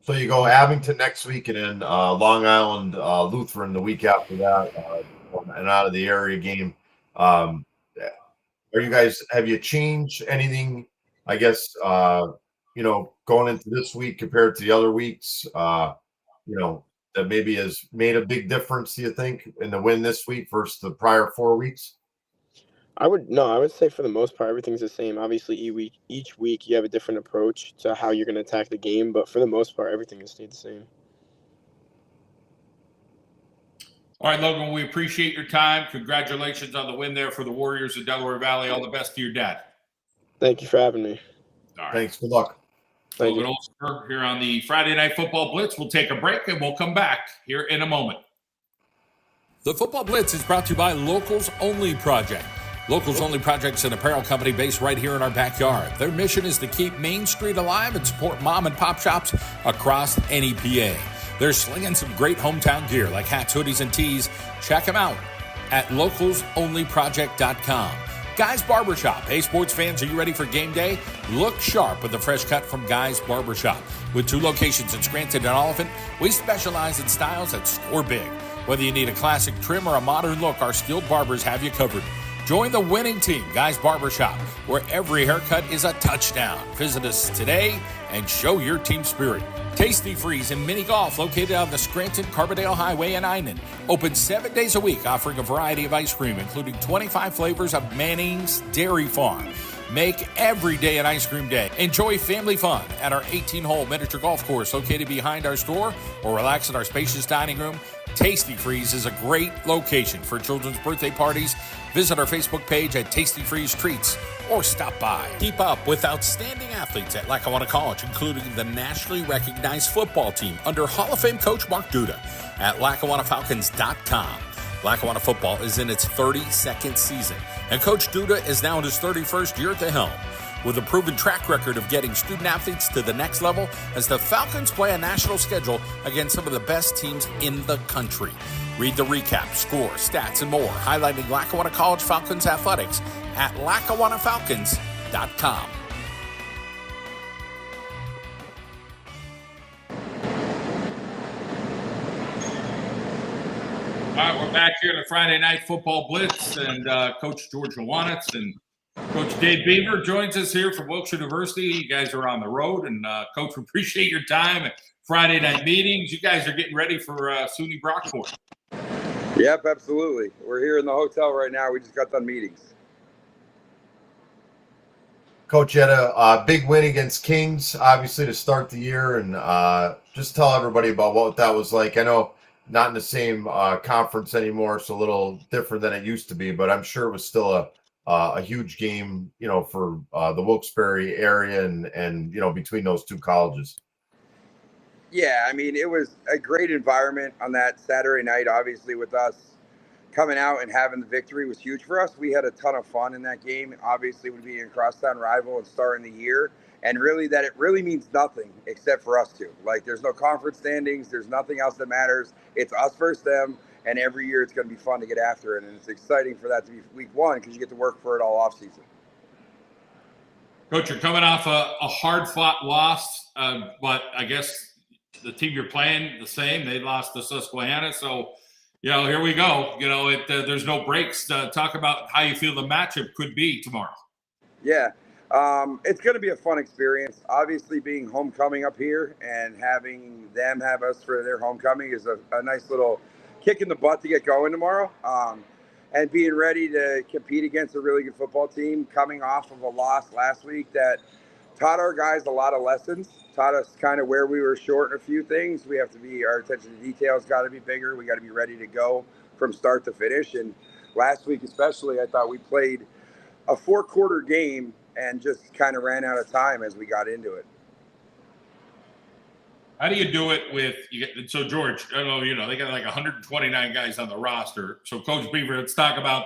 So you go Abington next week, and then Long Island Lutheran the week after that, and out of the area game. Have you changed anything, I guess, going into this week compared to the other weeks? that maybe has made a big difference, do you think, in the win this week versus the prior 4 weeks? I would say for the most part everything's the same. Obviously, each week you have a different approach to how you're going to attack the game, but for the most part everything has stayed the same. All right, Logan, we appreciate your time. Congratulations on the win there for the Warriors of Delaware Valley. All the best to your dad. Thank you for having me. All right. Thanks. Good luck. Thank Logan Olster here on the Friday Night Football Blitz. We'll take a break and we'll come back here in a moment. The Football Blitz is brought to you by Locals Only Project. Locals Only Project's an apparel company based right here in our backyard. Their mission is to keep Main Street alive and support mom and pop shops across NEPA. They're slinging some great hometown gear like hats, hoodies, and tees. Check them out at localsonlyproject.com. Guys Barbershop. Hey, sports fans, are you ready for game day? Look sharp with a fresh cut from Guys Barbershop. With 2 locations in Scranton and Oliphant, we specialize in styles that score big. Whether you need a classic trim or a modern look, our skilled barbers have you covered. Join the winning team, Guys Barbershop, where every haircut is a touchdown. Visit us today and show your team spirit. Tasty Freeze and Mini Golf, located on the Scranton-Carbondale Highway in Einan. Open 7 days a week, offering a variety of ice cream, including 25 flavors of Manning's Dairy Farm. Make every day an ice cream day. Enjoy family fun at our 18-hole miniature golf course located behind our store, or relax in our spacious dining room. Tasty Freeze is a great location for children's birthday parties. Visit our Facebook page at Tasty Freeze Treats or stop by. Keep up with outstanding athletes at Lackawanna College, including the nationally recognized football team under Hall of Fame coach Mark Duda at LackawannaFalcons.com. Lackawanna football is in its 32nd season, and Coach Duda is now in his 31st year at the helm, with a proven track record of getting student athletes to the next level as the Falcons play a national schedule against some of the best teams in the country. Read the recap, score, stats, and more, highlighting Lackawanna College Falcons athletics at LackawannaFalcons.com. All right, we're back here to Friday Night Football Blitz, and Coach George Howanitz and Coach Dave Beaver joins us here from Wilkes University. You guys are on the road, and Coach, we appreciate your time at Friday night meetings. You guys are getting ready for SUNY Brockport. Yep, absolutely. We're here in the hotel right now. We just got done meetings. Coach, you had a big win against Kings, obviously, to start the year, and just tell everybody about what that was like. I know not in the same conference anymore, so a little different than it used to be, but I'm sure it was still a huge game, for the Wilkes-Barre area and between those 2 colleges. Yeah, I mean, it was a great environment on that Saturday night. Obviously, with us coming out and having the victory was huge for us. We had a ton of fun in that game. Obviously, would be a crosstown rival and starting the year. And really, that it really means nothing except for us 2. Like, there's no conference standings. There's nothing else that matters. It's us versus them. And every year it's going to be fun to get after it. And it's exciting for that to be week 1 because you get to work for it all off season. Coach, you're coming off a hard-fought loss, but I guess the team you're playing the same. They lost to Susquehanna, so here we go. There's no breaks. Talk about how you feel the matchup could be tomorrow. Yeah, it's going to be a fun experience. Obviously, being homecoming up here and having them have us for their homecoming is a nice little kick in the butt to get going tomorrow. And being ready to compete against a really good football team, coming off of a loss last week that taught our guys a lot of lessons, taught us kind of where we were short in a few things. We have to our attention to details got to be bigger. We got to be ready to go from start to finish. And last week especially, I thought we played a 4-quarter game and just kind of ran out of time as we got into it. How do you do it so George, I don't know, they got like 129 guys on the roster. So Coach Beaver, let's talk about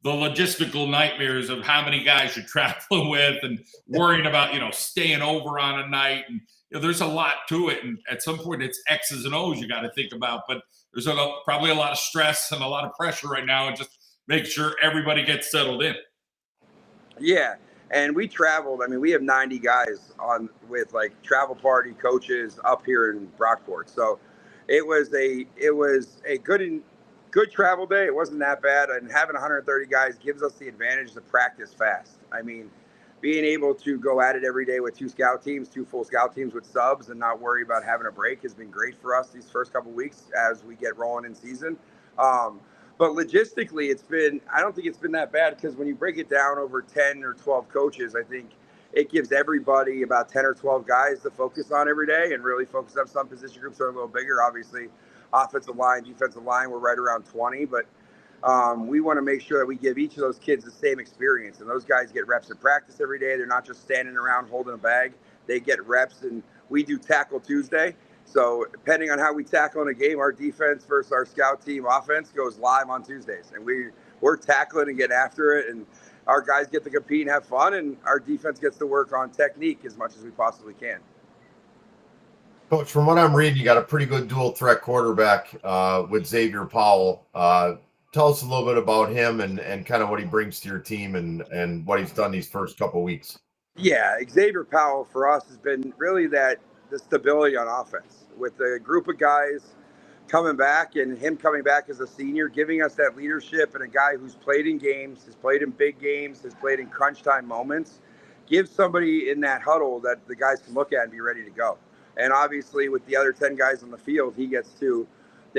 the logistical nightmares of how many guys you're traveling with and worrying about, staying over on a night. And there's a lot to it. And at some point it's X's and O's you got to think about, but there's probably a lot of stress and a lot of pressure right now, and just make sure everybody gets settled in. Yeah. And we traveled. I mean, we have 90 guys with like travel party coaches up here in Brockport. So it was a good travel day. It wasn't that bad. And having 130 guys gives us the advantage to practice fast. I mean, being able to go at it every day with two full scout teams with subs, and not worry about having a break has been great for us these first couple weeks as we get rolling in season. But logistically, I don't think it's been that bad, because when you break it down over 10 or 12 coaches, I think it gives everybody about 10 or 12 guys to focus on every day and really focus on. Some position groups are a little bigger. Obviously, offensive line, defensive line, we're right around 20, but we want to make sure that we give each of those kids the same experience. And those guys get reps in practice every day. They're not just standing around holding a bag. They get reps, and we do Tackle Tuesday. So depending on how we tackle in a game, our defense versus our scout team offense goes live on Tuesdays. And we're tackling and get after it. And our guys get to compete and have fun. And our defense gets to work on technique as much as we possibly can. Coach, from what I'm reading, you got a pretty good dual threat quarterback with Xavier Powell. Tell us a little bit about him and kind of what he brings to your team and what he's done these first couple weeks. Yeah, Xavier Powell for us has been really the stability on offense, with a group of guys coming back and him coming back as a senior, giving us that leadership, and a guy who's played in games, has played in big games, has played in crunch time moments, gives somebody in that huddle that the guys can look at and be ready to go. And obviously with the other 10 guys on the field, they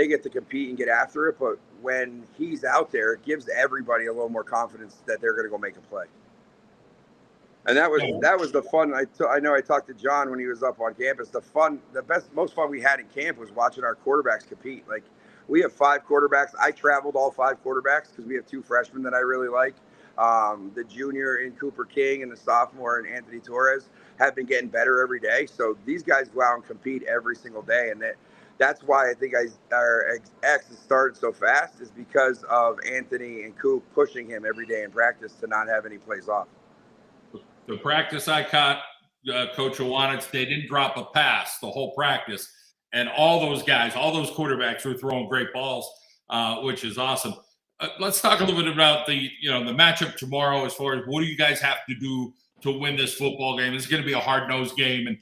get to compete and get after it. But when he's out there, it gives everybody a little more confidence that they're going to go make a play. And that was the fun. I know I talked to John when he was up on campus. Most fun we had in camp was watching our quarterbacks compete. Like, we have 5 quarterbacks. I traveled all 5 quarterbacks because we have 2 freshmen that I really like. The junior in Cooper King and the sophomore in Anthony Torres have been getting better every day. So these guys go out and compete every single day. And that's why I think our X has started so fast, is because of Anthony and Coop pushing him every day in practice to not have any plays off. The practice I caught, Coach Howanitz, they didn't drop a pass the whole practice. And all those guys, all those quarterbacks were throwing great balls, which is awesome. Let's talk a little bit about the matchup tomorrow, as far as what do you guys have to do to win this football game. It's going to be a hard-nosed game, and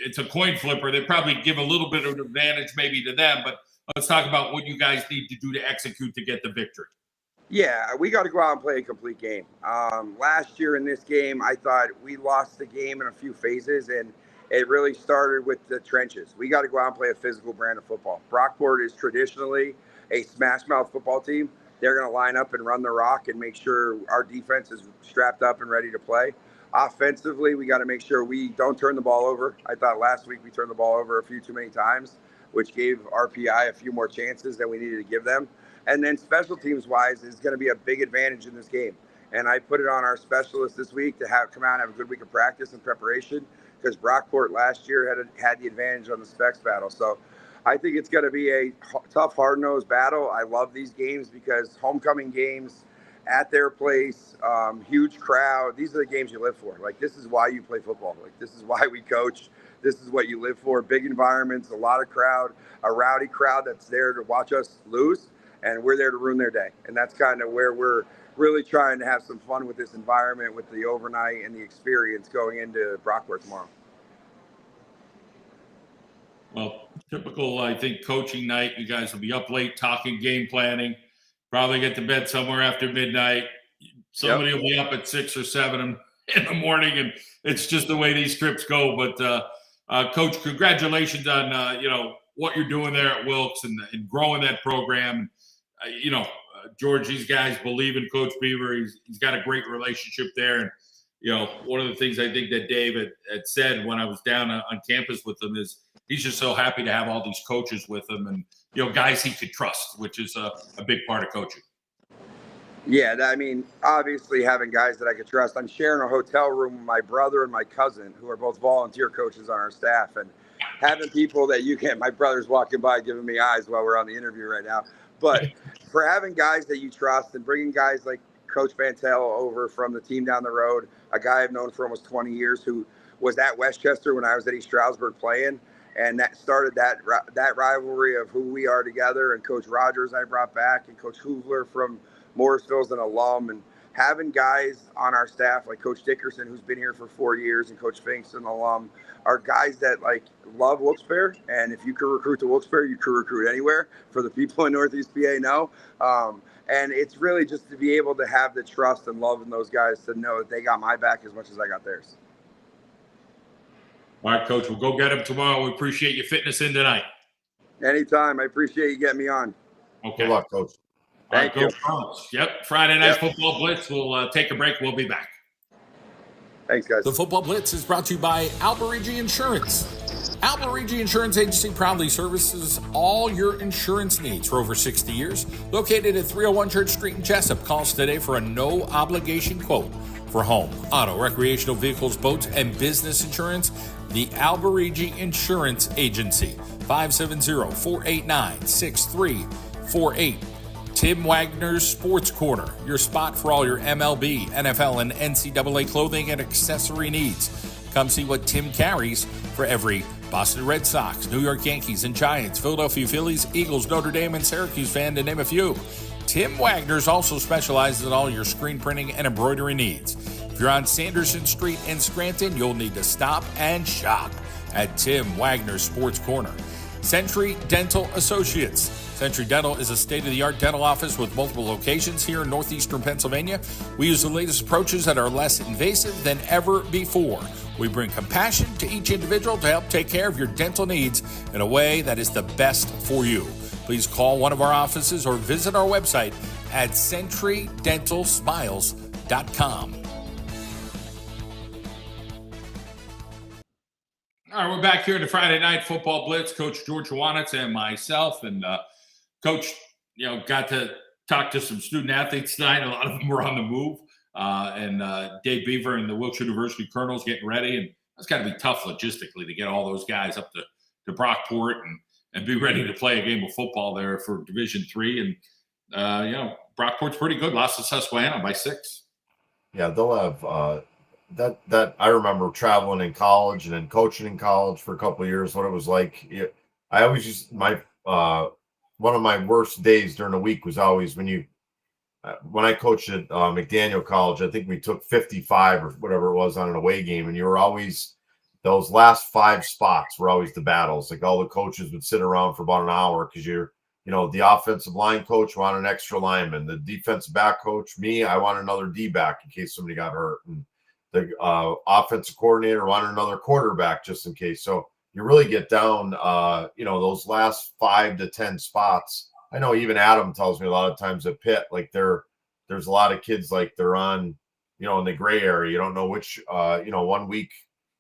it's a coin flipper. They probably give a little bit of advantage maybe to them, but let's talk about what you guys need to do to execute to get the victory. Yeah, we got to go out and play a complete game. Last year in this game, I thought we lost the game in a few phases, and it really started with the trenches. We got to go out and play a physical brand of football. Brockport is traditionally a smash-mouth football team. They're going to line up and run the rock and make sure our defense is strapped up and ready to play. Offensively, we got to make sure we don't turn the ball over. I thought last week we turned the ball over a few too many times, which gave RPI a few more chances than we needed to give them. And then special teams wise is going to be a big advantage in this game. And I put it on our specialists this week to come out and have a good week of practice and preparation, because Brockport last year had the advantage on the specs battle. So I think it's going to be a tough, hard-nosed battle. I love these games because homecoming games at their place, huge crowd. These are the games you live for. Like, this is why you play football. Like, this is why we coach. This is what you live for. Big environments, a lot of crowd, a rowdy crowd that's there to watch us lose. And we're there to ruin their day. And that's kind of where we're really trying to have some fun with this environment, with the overnight and the experience going into Brockport tomorrow. Well, typical, I think, coaching night. You guys will be up late talking game planning, probably get to bed somewhere after midnight. Somebody will be up at 6 or 7 in the morning, and it's just the way these trips go. But, Coach, congratulations on, what you're doing there at Wilkes and growing that program. George, these guys believe in Coach Beaver. He's got a great relationship there. And, one of the things I think that Dave had said when I was down on campus with him is he's just so happy to have all these coaches with him and, guys he could trust, which is a big part of coaching. Yeah, I mean, obviously having guys that I could trust. I'm sharing a hotel room with my brother and my cousin, who are both volunteer coaches on our staff. And having people that my brother's walking by giving me eyes while we're on the interview right now. But for having guys that you trust and bringing guys like Coach Bantel over from the team down the road, a guy I've known for almost 20 years who was at Westchester when I was at East Stroudsburg playing, and that started that rivalry of who we are together. And Coach Rogers I brought back, and Coach Hoovler from Morrisville's an alum, and having guys on our staff like Coach Dickerson, who's been here for 4 years, and Coach Finks, an alum, are guys that like love Wilkes-Barre. And if you can recruit to Wilkes-Barre, you can recruit anywhere. For the people in Northeast PA, know. And it's really just to be able to have the trust and love in those guys to know that they got my back as much as I got theirs. All right, Coach, we'll go get him tomorrow. We appreciate your fitness in tonight. Anytime. I appreciate you getting me on. Okay. Good luck, Coach. Thank you. Yep. Friday Night Football Blitz. We'll take a break. We'll be back. Thanks, guys. The Football Blitz is brought to you by Alberigi Insurance. Alberigi Insurance Agency proudly services all your insurance needs for over 60 years. Located at 301 Church Street in Jessup. Call us today for a no-obligation quote for home, auto, recreational vehicles, boats, and business insurance. The Alberigi Insurance Agency, 570-489-6348. Tim Wagner's Sports Corner, your spot for all your MLB, NFL, and NCAA clothing and accessory needs. Come see what Tim carries for every Boston Red Sox, New York Yankees and Giants, Philadelphia Phillies, Eagles, Notre Dame, and Syracuse fan, to name a few. Tim Wagner's also specializes in all your screen printing and embroidery needs. If you're on Sanderson Street in Scranton, you'll need to stop and shop at Tim Wagner's Sports Corner. Century Dental Associates. Century Dental is a state-of-the-art dental office with multiple locations here in northeastern Pennsylvania. We use the latest approaches that are less invasive than ever before. We bring compassion to each individual to help take care of your dental needs in a way that is the best for you. Please call one of our offices or visit our website at centurydentalsmiles.com. All right, we're back here in the Friday Night Football Blitz. Coach George Howanitz and myself. And Coach, got to talk to some student athletes tonight. A lot of them were on the move. And Dave Beaver and the Wilkes University Colonels getting ready. And that's got to be tough logistically to get all those guys up to Brockport and be ready to play a game of football there for Division III. And, Brockport's pretty good. Lost to Susquehanna by 6. Yeah, they'll have that I remember traveling in college and then coaching in college for a couple of years, what it was like. I always used one of my worst days during the week was always when I coached at McDaniel College. I think we took 55 or whatever it was on an away game, and you were always, those last 5 spots were always the battles. Like all the coaches would sit around for about an hour because the offensive line coach wanted an extra lineman, the defensive back coach, me, I want another D back in case somebody got hurt, and the offensive coordinator wanted another quarterback just in case. So you really get down, those last 5 to 10 spots. I know even Adam tells me a lot of times at Pitt, like there's a lot of kids like they're on, in the gray area. You don't know which, 1 week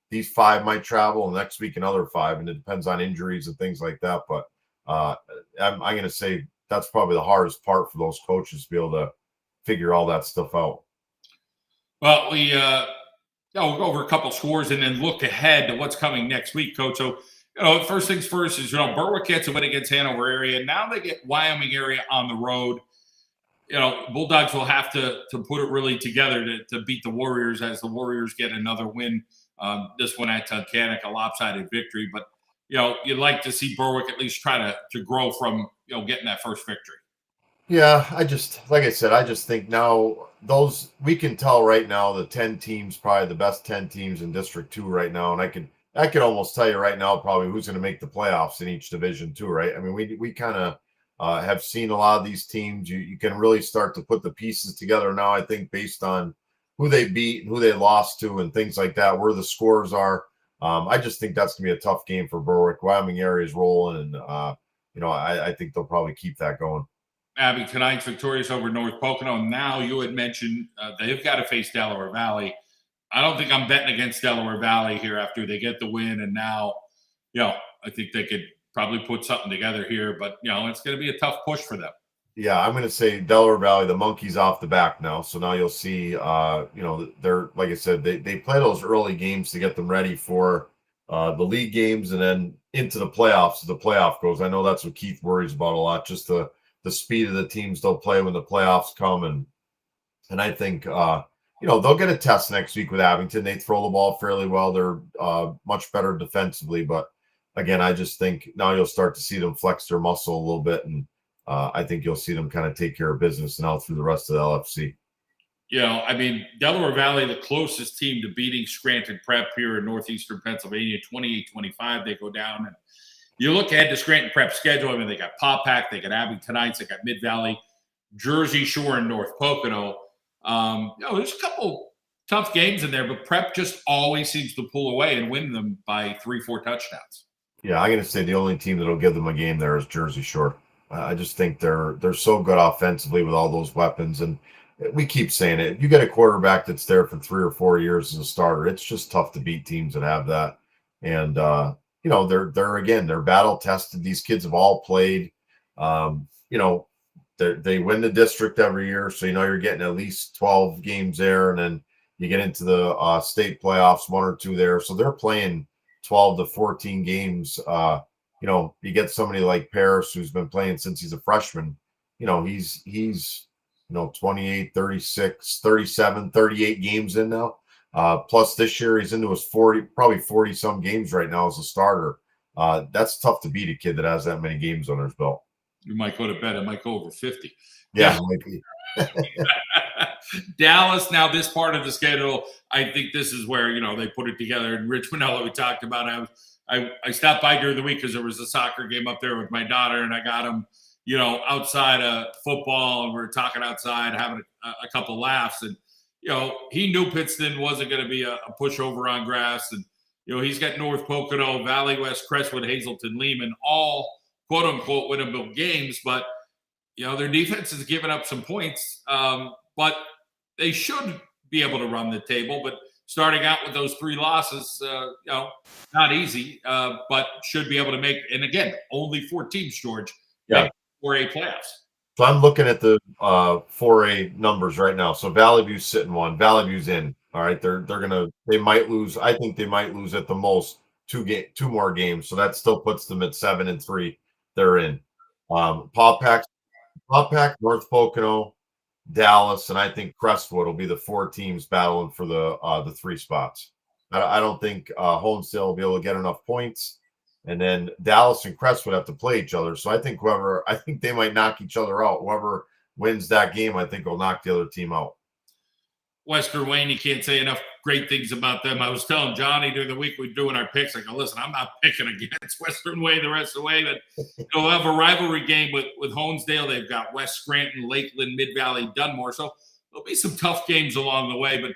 these 5 might travel, and next week another 5, and it depends on injuries and things like that. But I'm going to say that's probably the hardest part for those coaches to be able to figure all that stuff out. Well, we'll go over a couple scores and then look ahead to what's coming next week, Coach. So, first things first is, Berwick gets a win against Hanover area. Now they get Wyoming area on the road. Bulldogs will have to put it really together to beat the Warriors, as the Warriors get another win. This one at Tunkhannock, a lopsided victory. But, you'd like to see Berwick at least try to grow from, getting that first victory. Yeah, I just think now we can tell right now the 10 teams, probably the best 10 teams in District 2 right now. And I can almost tell you right now probably who's going to make the playoffs in each division too, right? I mean, we kind of have seen a lot of these teams. You can really start to put the pieces together now, I think, based on who they beat and who they lost to and things like that, where the scores are. I just think that's going to be a tough game for Berwick. Wyoming area is rolling, and, I think they'll probably keep that going. Abby, tonight's victorious over North Pocono. Now, you had mentioned they've got to face Delaware Valley. I don't think I'm betting against Delaware Valley here after they get the win. And now, I think they could probably put something together here. But, it's going to be a tough push for them. Yeah, I'm going to say Delaware Valley, the monkey's off the back now. So now you'll see, they're, like I said, they play those early games to get them ready for the league games and then into the playoffs as the playoff goes. I know that's what Keith worries about a lot, just the speed of the teams they'll play when the playoffs come. And I think, they'll get a test next week with Abington. They throw the ball fairly well. They're much better defensively. But, again, I just think now you'll start to see them flex their muscle a little bit. And I think you'll see them kind of take care of business now through the rest of the LFC. I mean, Delaware Valley, the closest team to beating Scranton Prep here in northeastern Pennsylvania, 28-25. They go down. And you look ahead to Scranton Prep schedule. I mean, they got Paupack, they got Abington Heights, they got Mid-Valley, Jersey Shore, and North Pocono. There's a couple tough games in there, but Prep just always seems to pull away and win them by 3-4 touchdowns. Yeah, I'm going to say the only team that'll give them a game there is Jersey Shore. I just think they're so good offensively with all those weapons, and we keep saying it. You get a quarterback that's there for 3 or 4 years as a starter. It's just tough to beat teams that have that. And they're battle tested. These kids have all played. They win the district every year, so you're getting at least 12 games there, and then you get into the state playoffs, 1 or 2 there. So they're playing 12 to 14 games. You get somebody like Paris who's been playing since he's a freshman. He's 28, 36, 37, 38 games in now. Plus this year he's into his 40 some games right now as a starter. That's tough to beat a kid that has that many games on his belt. You might go to bed. It might go over 50. Yeah, it might be. Dallas, now this part of the schedule, I think this is where, they put it together. And Rich Manella, we talked about, I stopped by during the week because there was a soccer game up there with my daughter, and I got him, outside of football, and we were talking outside, having a couple laughs. And, he knew Pittston wasn't going to be a pushover on grass. And, he's got North Pocono, Valley West, Crestwood, Hazleton, Lehman, all quote unquote winnable games. But, their defense has given up some points. But they should be able to run the table. But starting out with those 3 losses, not easy, but should be able to make. And again, only 4 teams, George. Yeah. 4A playoffs. So I'm looking at the 4A numbers right now. So Valley View's sitting 1. Valley View's in. All right, they might lose. I think they might lose at the most 2 more games. So that still puts them at 7-3. They're in. Paupack, North Pocono, Dallas, and I think Crestwood will be the 4 teams battling for the 3 spots. I don't think Honesdale will be able to get enough points, and then Dallas and Crestwood have to play each other. So I think they might knock each other out. Whoever wins that game, I think will knock the other team out. Western Wayne, you can't say enough great things about them. I was telling Johnny during the week we were doing our picks. I go, listen, I'm not picking against Western Wayne the rest of the way, but they'll have a rivalry game with Honesdale. They've got West Scranton, Lakeland, Mid-Valley, Dunmore. So there'll be some tough games along the way, but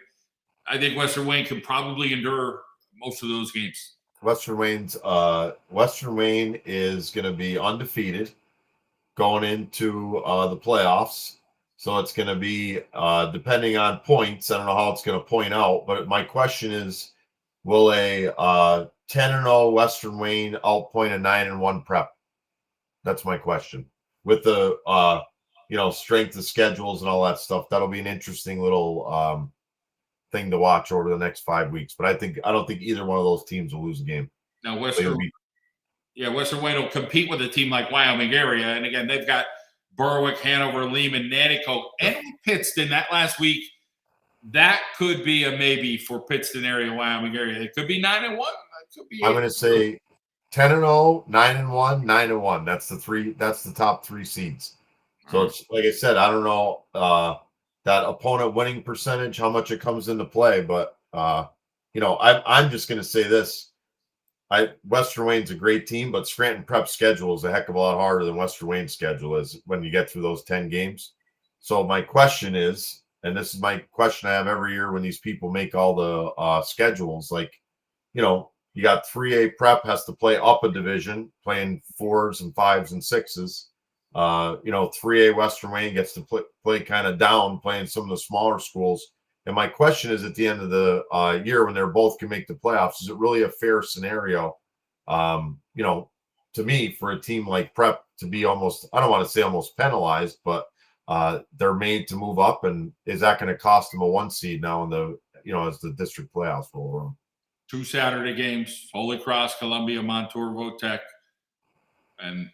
I think Western Wayne can probably endure most of those games. Western Wayne is going to be undefeated going into the playoffs. So it's going to be, depending on points, I don't know how it's going to point out, but my question is, will a 10-0 Western Wayne outpoint a 9-1 Prep? That's my question. With the, strength of schedules and all that stuff, that'll be an interesting little thing to watch over the next 5 weeks. But I don't think either one of those teams will lose a game. Now, Western Wayne will compete with a team like Wyoming area. And again, they've got Berwick, Hanover, Lehman, Nanticoke, and Pittston that last week. That could be a maybe for Pittston area, Wyoming area. It could be 9-1. I'm going to say 10-0, 9-1, 9-1. That's the 3. That's the top 3 seeds. So it's like I said, I don't know that opponent winning percentage, how much it comes into play, but I'm just going to say this. Western Wayne's a great team, but Scranton Prep schedule is a heck of a lot harder than Western Wayne's schedule is when you get through those 10 games. So my question is, and this is my question I have every year when these people make all the schedules, you got 3A Prep has to play up a division, playing 4s and 5s and 6s. 3A Western Wayne gets to play kind of down, playing some of the smaller schools. And my question is, at the end of the year, when they're both can make the playoffs, is it really a fair scenario, to me, for a team like Prep to be almost, I don't want to say almost penalized, but they're made to move up? And is that going to cost them a 1 seed now in the, as the district playoffs roll around? 2 Saturday games, Holy Cross, Columbia, Montour, Votech, and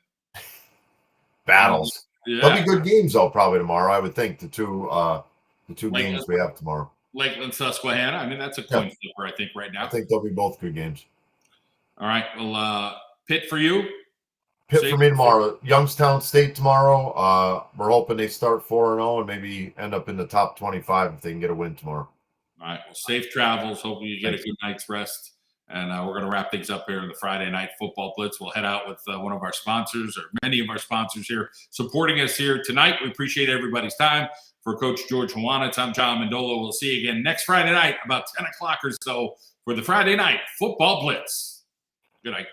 battles. Yeah. They'll be good games, though, probably tomorrow. I would think the two games we have tomorrow. Lakeland, Susquehanna. I mean, that's a coin flipper, I think, right now. I think they'll be both good games. All right. Well, Pitt for you? Pitt for me tomorrow. Youngstown State tomorrow. We're hoping they start 4-0 and maybe end up in the top 25 if they can get a win tomorrow. All right. Well, safe travels. Hopefully you get a good night's rest. And we're going to wrap things up here in the Friday Night Football Blitz. We'll head out with one of our sponsors, or many of our sponsors here, supporting us here tonight. We appreciate everybody's time. For Coach George Howanitz, I'm John Mendola. We'll see you again next Friday night about 10 o'clock or so for the Friday Night Football Blitz. Good night.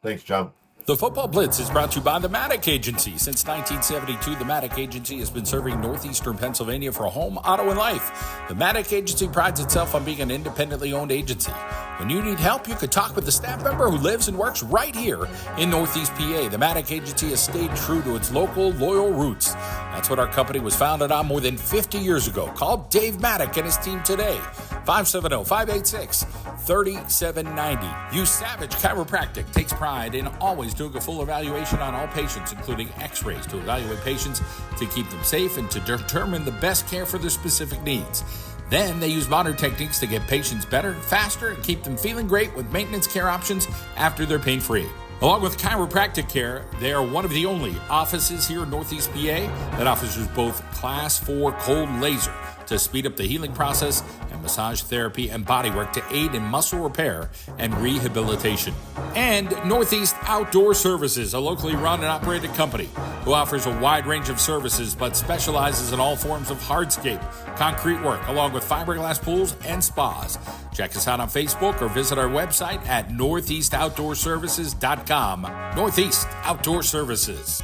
Thanks, John. The Football Blitz is brought to you by the Maddock Agency. Since 1972, the Maddock Agency has been serving northeastern Pennsylvania for home, auto, and life. The Maddock Agency prides itself on being an independently owned agency. When you need help, you could talk with a staff member who lives and works right here in Northeast PA. The Maddock Agency has stayed true to its local, loyal roots. That's what our company was founded on more than 50 years ago. Call Dave Maddock and his team today. 570-586-3790. Use Savage Chiropractic. Takes pride in always doing a full evaluation on all patients, including x-rays, to evaluate patients to keep them safe and to determine the best care for their specific needs. Then they use modern techniques to get patients better, faster, and keep them feeling great with maintenance care options after they're pain-free. Along with chiropractic care, they are one of the only offices here in Northeast PA that offers both Class 4 cold laser to speed up the healing process and massage therapy and bodywork to aid in muscle repair and rehabilitation. And Northeast Outdoor Services, a locally run and operated company who offers a wide range of services but specializes in all forms of hardscape, concrete work, along with fiberglass pools and spas. Check us out on Facebook or visit our website at northeastoutdoorservices.com. Northeast Outdoor Services.